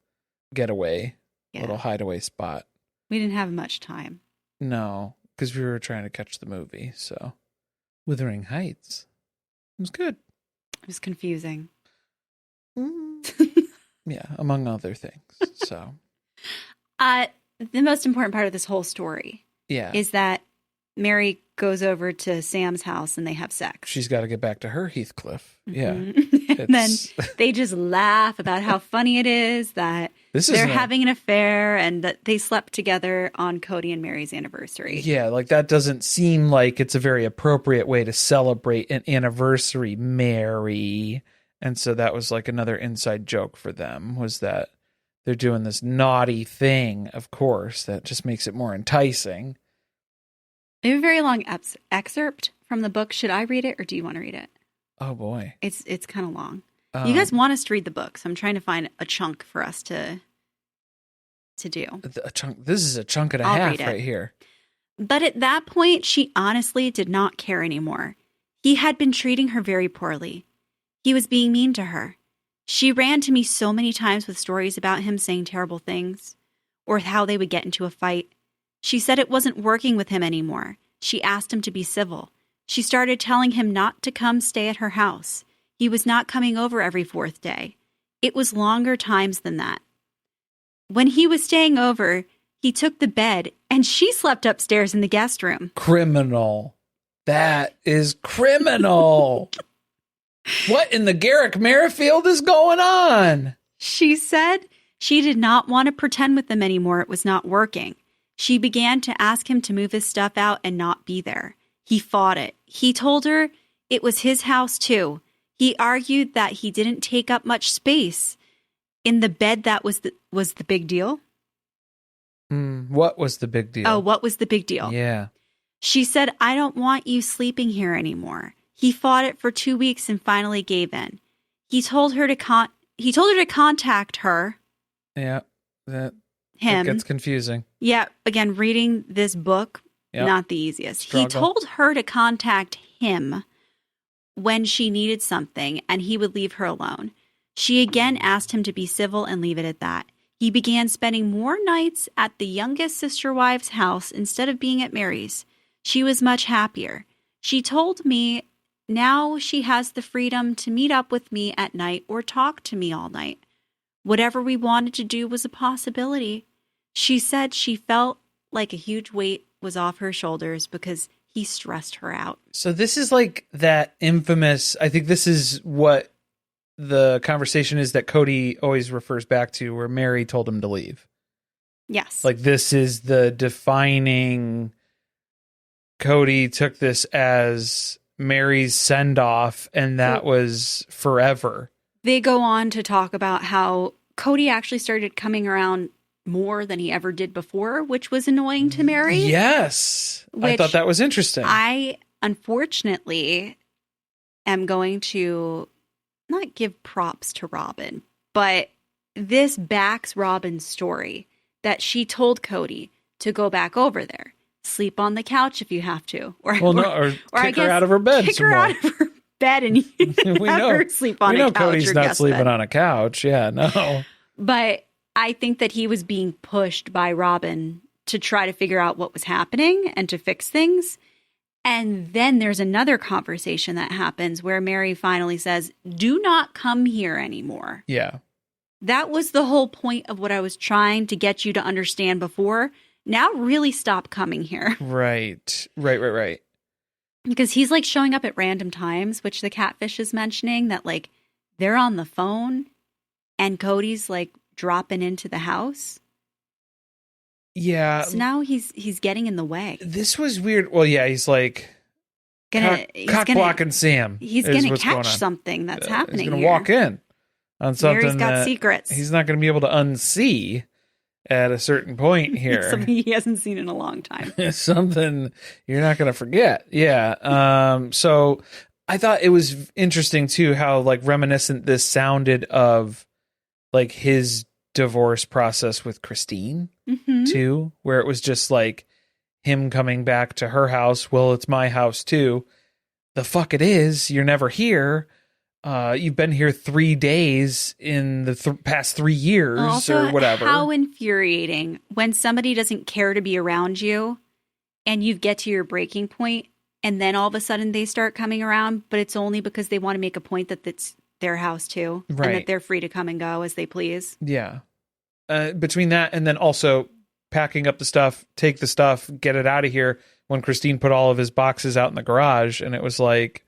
getaway, little hideaway spot. We didn't have much time. No, because we were trying to catch the movie. So, Wuthering Heights. It was good. It was confusing. Yeah, among other things. So, the most important part of this whole story, is that Meri goes over to Sam's house and they have sex. She's got to get back to her Heathcliff. Yeah, and then they just laugh about how funny it is that they're having an affair and that they slept together on Kody and Meri's anniversary. Yeah, like that doesn't seem like it's a very appropriate way to celebrate an anniversary, Meri. And so that was like another inside joke for them, was that they're doing this naughty thing, of course, that just makes it more enticing. I have a very long excerpt from the book. Should I read it or do you want to read it? Oh, boy. It's kind of long. You guys want us to read the book, so I'm trying to find a chunk for us to do. A chunk. This is a chunk and a half right here. But at that point, she honestly did not care anymore. He had been treating her very poorly. He was being mean to her. She ran to me so many times with stories about him saying terrible things, or how they would get into a fight. She said it wasn't working with him anymore. She asked him to be civil. She started telling him not to come stay at her house. He was not coming over every 4th day. It was longer times than that. When he was staying over, he took the bed and she slept upstairs in the guest room. Criminal. That is criminal. What in the Garrick Merrifield is going on? She said she did not want to pretend with them anymore. It was not working. She began to ask him to move his stuff out and not be there. He fought it. He told her it was his house too. He argued that he didn't take up much space in the bed. That was the big deal. What was the big deal? Oh, what was the big deal? Yeah. She said, I don't want you sleeping here anymore. He fought it for 2 weeks and finally gave in. He told her to contact her. Yeah. That him. It's confusing. Yeah. Again, reading this book, not the easiest. Struggle. He told her to contact him when she needed something and he would leave her alone. She again asked him to be civil and leave it at that. He began spending more nights at the youngest sister wife's house instead of being at Meri's. She was much happier. She told me now she has the freedom to meet up with me at night or talk to me all night. Whatever we wanted to do was a possibility. She said she felt like a huge weight was off her shoulders because he stressed her out. So this is like that infamous, I think this is what the conversation is that Kody always refers back to, where Meri told him to leave. Yes. Like, this is the defining, Kody took this as Meri's send-off, and that was forever. They go on to talk about how Kody actually started coming around more than he ever did before, which was annoying to Meri. Yes. I thought that was interesting. I, unfortunately, am going to not give props to Robin, but this backs Robin's story that she told Kody to go back over there, sleep on the couch if you have to, or kick her out of her bed. Kick her out of her bed and have her sleep on a couch. We know Cody's not sleeping on a couch. Yeah, no. But I think that he was being pushed by Robin to try to figure out what was happening and to fix things. And then there's another conversation that happens where Meri finally says, do not come here anymore. Yeah. That was the whole point of what I was trying to get you to understand before. Now really stop coming here. Right. Because he's like showing up at random times, which the catfish is mentioning, that like they're on the phone and Cody's like dropping into the house. Yeah. So now he's getting in the way. This was weird. Well, yeah, he's like cock blocking Sam. He's gonna catch something that's happening. He's gonna walk in on something. Meri's got secrets. He's not gonna be able to unsee at a certain point here. Something he hasn't seen in a long time. Something you're not gonna forget. Yeah. So I thought it was interesting too how like reminiscent this sounded of like his divorce process with Christine too, where it was just like him coming back to her house. Well, it's my house too. The fuck it is. You're never here. You've been here 3 days in the past 3 years also, or whatever. How infuriating when somebody doesn't care to be around you and you get to your breaking point and then all of a sudden they start coming around, but it's only because they want to make a point that it's their house too, right, and that they're free to come and go as they please. Yeah. Between that and then also packing up the stuff, take the stuff, get it out of here, when Christine put all of his boxes out in the garage, and it was like,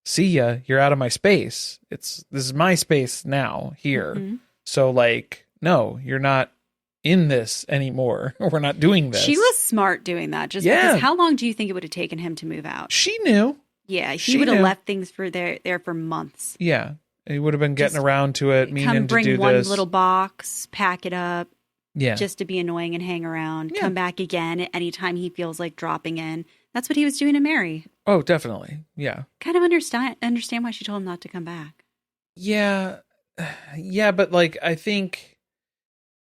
see ya, you're out of my space. This is my space now here. So like, no, you're not in this anymore. We're not doing this. She was smart doing that, just because how long do you think it would have taken him to move out? She knew. Yeah, he would have left things there for months. Yeah. He would have been getting around to it, meaning to do this. Come bring one little box, pack it up. Yeah. Just to be annoying and hang around. Yeah. Come back again anytime he feels like dropping in. That's what he was doing to Meri. Oh, definitely. Yeah. Kind of understand why she told him not to come back. Yeah. Yeah, but like I think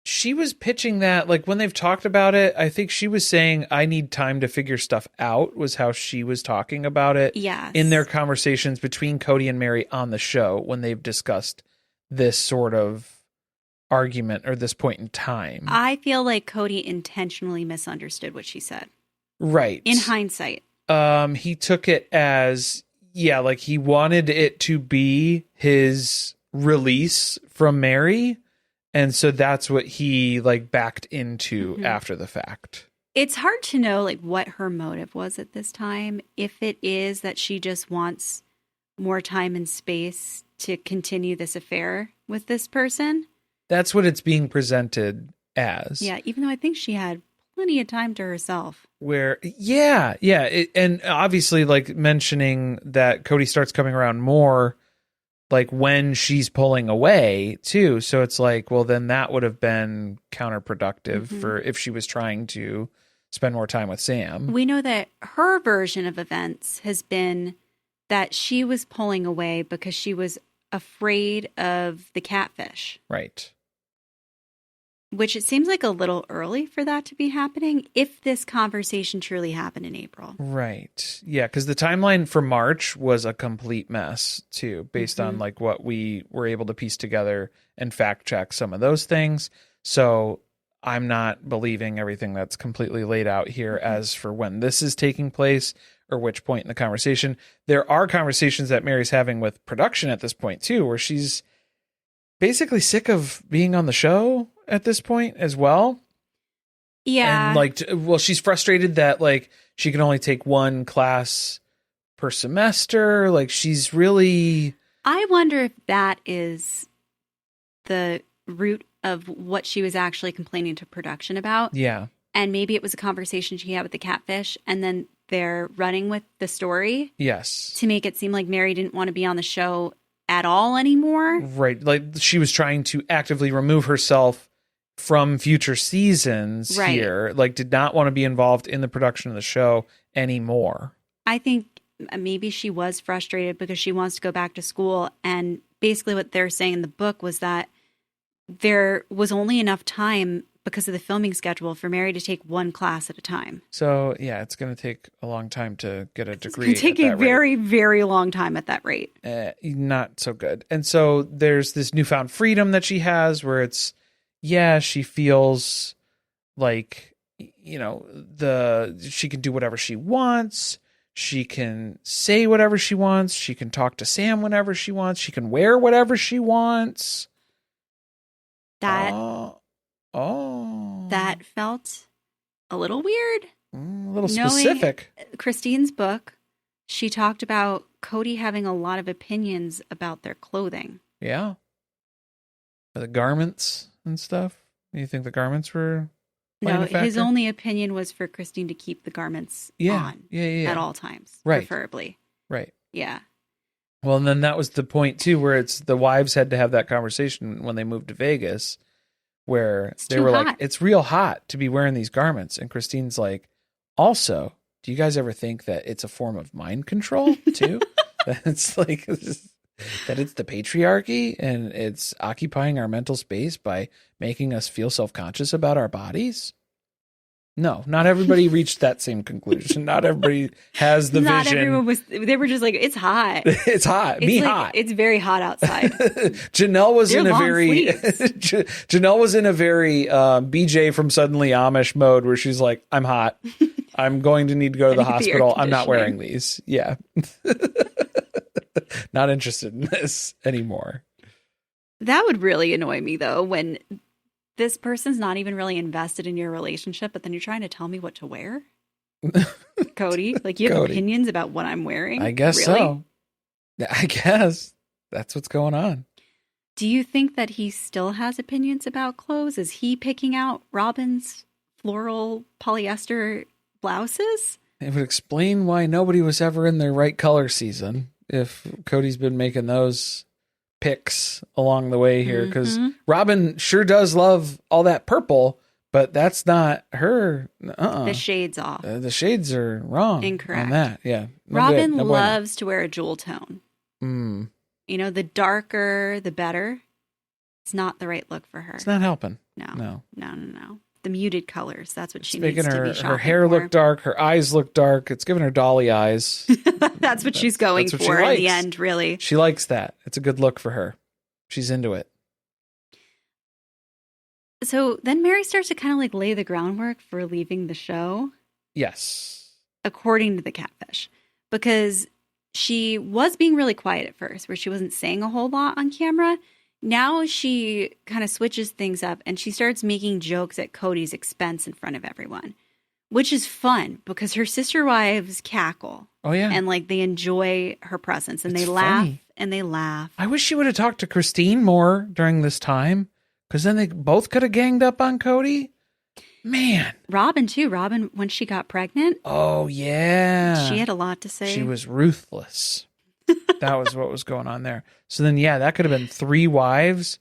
she was pitching that, like when they've talked about it, I think she was saying, I need time to figure stuff out, was how she was talking about it. Yes. In their conversations between Kody and Meri on the show when they've discussed this sort of argument or this point in time. I feel like Kody intentionally misunderstood what she said. Right. In hindsight. He took it as, like he wanted it to be his release from Meri. And so that's what he like backed into after the fact. It's hard to know like what her motive was at this time. If it is that she just wants more time and space to continue this affair with this person. That's what it's being presented as. Yeah, even though I think she had plenty of time to herself. Where, and obviously like mentioning that Kody starts coming around more like when she's pulling away too. So it's like, well, then that would have been counterproductive for if she was trying to spend more time with Sam. We know that her version of events has been that she was pulling away because she was afraid of the catfish. Right. Which it seems like a little early for that to be happening if this conversation truly happened in April. Right. Yeah, because the timeline for March was a complete mess, too, based on like what we were able to piece together and fact check some of those things. So I'm not believing everything that's completely laid out here as for when this is taking place or which point in the conversation. There are conversations that Meri's having with production at this point, too, where she's basically sick of being on the show at this point as well. Yeah. And like, she's frustrated that like she can only take one class per semester. Like, she's really... I wonder if that is the root of what she was actually complaining to production about. Yeah. And maybe it was a conversation she had with the catfish, and then they're running with the story. Yes. To make it seem like Meri didn't want to be on the show at all anymore. Right. Like, she was trying to actively remove herself from future seasons here. Like, did not want to be involved in the production of the show anymore. I think maybe she was frustrated because she wants to go back to school. And basically what they're saying in the book was that there was only enough time because of the filming schedule for Meri to take one class at a time. So, yeah, it's going to take a long time to get a degree. It's going to take a very, very long time at that rate. Not so good. And so there's this newfound freedom that she has where it's, yeah, she feels like, you know, she can do whatever she wants. She can say whatever she wants. She can talk to Sam whenever she wants. She can wear whatever she wants. That felt a little weird. A little specific. Christine's book, she talked about Kody having a lot of opinions about their clothing. Yeah. The garments and stuff. You think the garments were No, his only opinion was for Christine to keep the garments on at all times, preferably. Right. Yeah. Well, and then that was the point, too, where it's the wives had to have that conversation when they moved to Vegas, where they were like, it's real hot to be wearing these garments. And Christine's like, also, do you guys ever think that it's a form of mind control, too? It's like... that it's the patriarchy and it's occupying our mental space by making us feel self-conscious about our bodies? No, not everybody reached that same conclusion. Not everybody has the vision. Not everyone was, they were just like, it's hot. It's hot. It's hot. It's very hot outside. Janelle was in a very BJ from Suddenly Amish mode where she's like, I'm hot. I'm going to need to go to the hospital. I'm not wearing these. Yeah. Not interested in this anymore. That would really annoy me, though, when this person's not even really invested in your relationship, but then you're trying to tell me what to wear. Kody, like, you have opinions about what I'm wearing? I guess so. I guess that's what's going on. Do you think that he still has opinions about clothes? Is he picking out Robin's floral polyester blouses? It would explain why nobody was ever in their right color season. If Kody's been making those picks along the way here, because Robin sure does love all that purple, but that's not her. The shade's off. The shades are wrong. Incorrect. On that, yeah. Robin loves to wear a jewel tone. You know, the darker, the better. It's not the right look for her. It's not helping. No. The muted colors. That's what she needs to be shopping her hair for. look dark. Her eyes look dark. It's giving her dolly eyes. That's what she's going for in the end, really. She likes that. It's a good look for her. She's into it. So then Meri starts to kind of like lay the groundwork for leaving the show. Yes. According to the catfish. Because she was being really quiet at first, where she wasn't saying a whole lot on camera. Now she kind of switches things up and she starts making jokes at Kody's expense in front of everyone, which is fun because her sister wives cackle. Oh, yeah. And like they enjoy her presence and they laugh and they laugh. I wish she would have talked to Christine more during this time because then they both could have ganged up on Kody. Man. Robin, too. Robin, when she got pregnant. Oh, yeah. She had a lot to say. She was ruthless. That was what was going on there. So then, yeah, that could have been 3 wives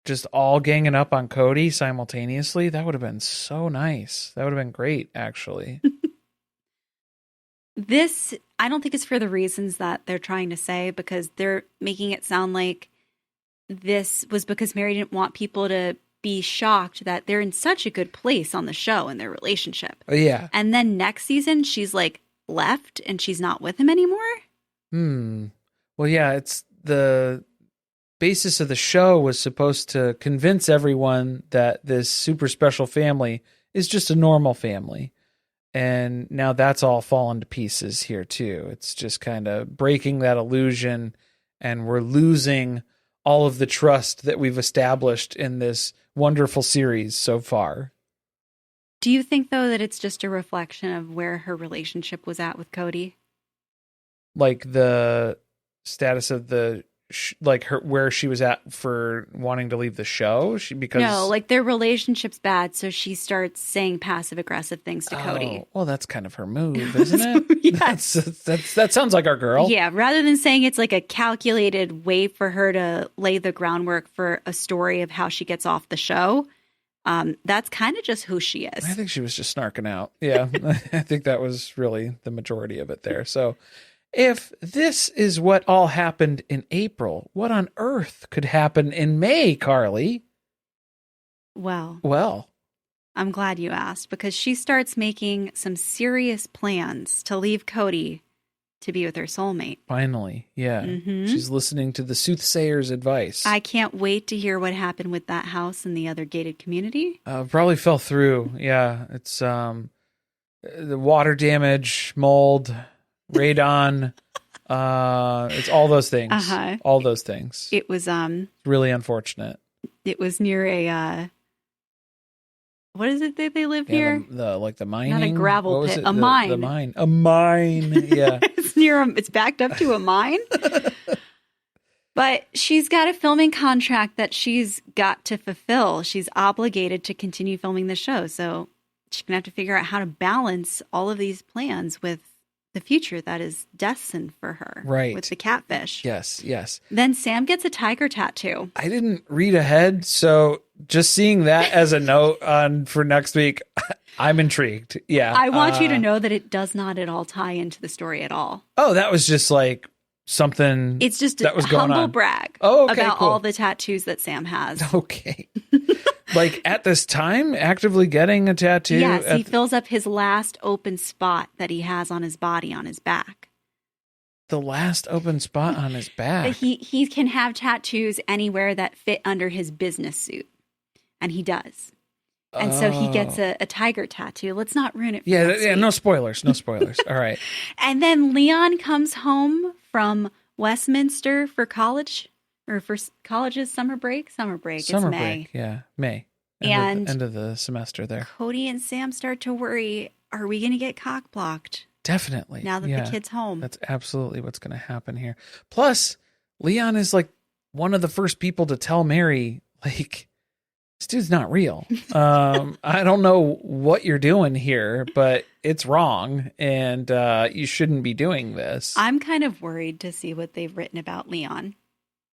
just all ganging up on Kody simultaneously. That would have been so nice. That would have been great, actually. This, I don't think it's for the reasons that they're trying to say, because they're making it sound like this was because Meri didn't want people to be shocked that they're in such a good place on the show in their relationship. Oh, yeah. And then next season, she's like left and she's not with him anymore. Well, yeah, it's the basis of the show was supposed to convince everyone that this super special family is just a normal family. And now that's all fallen to pieces here, too. It's just kind of breaking that illusion, and we're losing all of the trust that we've established in this wonderful series so far. Do you think, though, that it's just a reflection of where her relationship was at with Kody? Like the status of like her, where she was at for wanting to leave the show? No, like their relationship's bad, so she starts saying passive aggressive things to Kody. Well, that's kind of her move, isn't it? Yes. That sounds like our girl. Yeah, rather than saying it's like a calculated way for her to lay the groundwork for a story of how she gets off the show, that's kind of just who she is. I think she was just snarking out. Yeah, I think that was really the majority of it there. So if this is what all happened in April, what on earth could happen in May, Carly? Well, I'm glad you asked, because she starts making some serious plans to leave Kody to be with her soulmate. Finally, yeah. Mm-hmm. She's listening to the soothsayer's advice. I can't wait to hear what happened with that house and the other gated community. Probably fell through. Yeah, it's the water damage, mold, radon. It's all those things. Uh-huh. All those things. It was really unfortunate. It was near a what is it that they live near? The mining. Not a gravel pit, a mine. The mine. A mine. Yeah. It's near it's backed up to a mine. But she's got a filming contract that she's got to fulfill. She's obligated to continue filming the show. So she's going to have to figure out how to balance all of these plans with the future that is destined for her. Right. With the catfish. Yes. Then Sam gets a tiger tattoo. I didn't read ahead, so just seeing that as a note for next week, I'm intrigued. Yeah. I want you to know that it does not at all tie into the story at all. Oh, that was just like something. It's just that was a going humble on. brag about cool. all the tattoos that Sam has. Okay. Like at this time, actively getting a tattoo? Yes, he fills up his last open spot that he has on his body, on his back. The last open spot on his back? He can have tattoos anywhere that fit under his business suit. And he does. And so he gets a tiger tattoo. Let's not ruin it for next week. No spoilers. No spoilers. All right. And then Leon comes home from Westminster for college. Or for college's summer break? Summer break. It's May. Yeah, May. End of the semester there. Kody and Sam start to worry, are we going to get cock blocked? Definitely. Now that the kid's home. That's absolutely what's going to happen here. Plus, Leon is like one of the first people to tell Meri, like, this dude's not real. I don't know what you're doing here, but it's wrong. And you shouldn't be doing this. I'm kind of worried to see what they've written about Leon.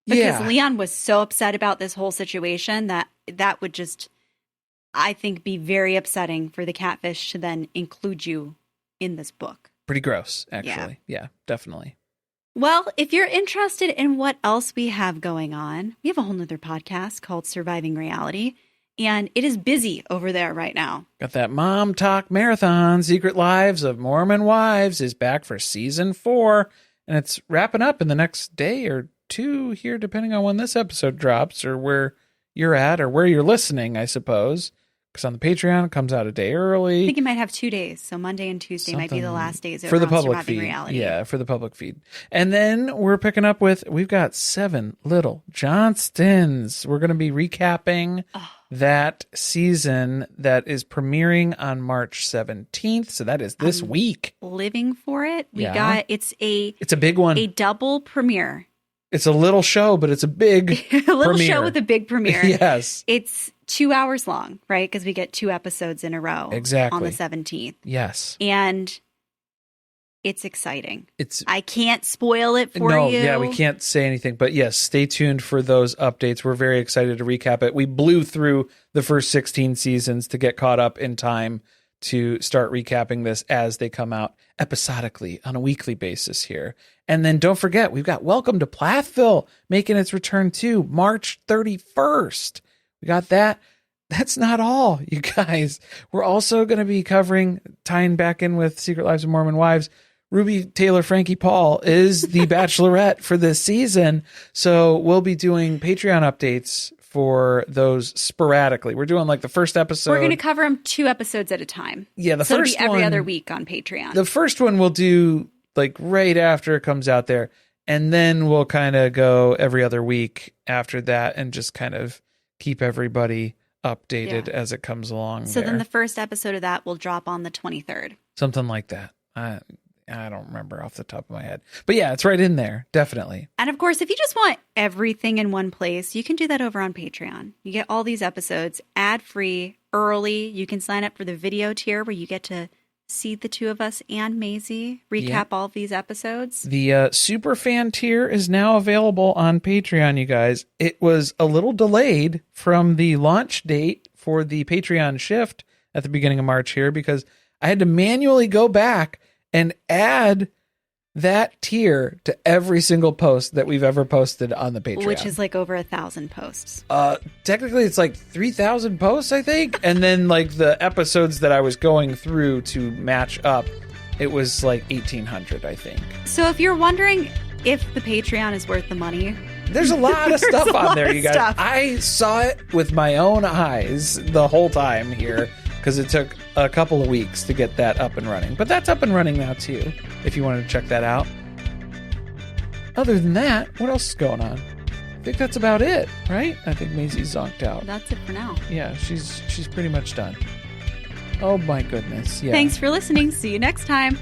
Because Leon was so upset about this whole situation that would just, I think, be very upsetting for the catfish to then include you in this book. Pretty gross, actually. Yeah, definitely. Well, if you're interested in what else we have going on, we have a whole nother podcast called Surviving Reality, and it is busy over there right now. Got that Mom Talk Marathon, Secret Lives of Mormon Wives is back for season 4, and it's wrapping up in the next day or 2 here, depending on when this episode drops or where you're at or where you're listening, I suppose. Because on the Patreon, it comes out a day early. I think it might have 2 days. So Monday and Tuesday might be the last days for the public Surviving feed. Reality. Yeah, for the public feed. And then we're picking up with, we've got 7 Little Johnstons. We're going to be recapping that season that is premiering on March 17th. So that is this week. Living for it. It's a big one. A double premiere. It's a little show, but it's a big a little premiere. show with a big premiere. Yes. It's 2 hours long, right? Because we get 2 episodes in a row. Exactly. On the 17th. Yes. And it's exciting. I can't spoil it for you. No, yeah, we can't say anything. But yes, stay tuned for those updates. We're very excited to recap it. We blew through the first 16 seasons to get caught up in time to start recapping this as they come out episodically on a weekly basis here. And then don't forget, we've got Welcome to Plathville making its return too, March 31st. We got that. That's not all, you guys. We're also going to be tying back in with Secret Lives of Mormon Wives. Ruby Taylor Frankie Paul is the Bachelorette for this season. So we'll be doing Patreon updates for those sporadically. We're doing like the first episode. We're going to cover them 2 episodes at a time. Yeah, the so first it'll be every one, other week on Patreon. The first one we'll do like right after it comes out there. And then we'll kind of go every other week after that and just kind of keep everybody updated as it comes along. So then the first episode of that will drop on the 23rd. Something like that. I don't remember off the top of my head. But yeah, it's right in there. Definitely. And of course, if you just want everything in one place, you can do that over on Patreon. You get all these episodes ad-free, early. You can sign up for the video tier where you get to see the two of us and Maisie recap all of these episodes. The super fan tier is now available on Patreon, you guys. It was a little delayed from the launch date for the Patreon shift at the beginning of March here because I had to manually go back and add that tier to every single post that we've ever posted on the Patreon. Which is like over 1,000 posts. Technically, it's like 3,000 posts, I think. And then like the episodes that I was going through to match up, it was like 1,800, I think. So if you're wondering if the Patreon is worth the money... There's a lot of stuff on there, you guys. I saw it with my own eyes the whole time here. Because it took a couple of weeks to get that up and running. But that's up and running now, too, if you wanted to check that out. Other than that, what else is going on? I think that's about it, right? I think Maisie's zonked out. That's it for now. Yeah, she's pretty much done. Oh, my goodness. Yeah. Thanks for listening. See you next time.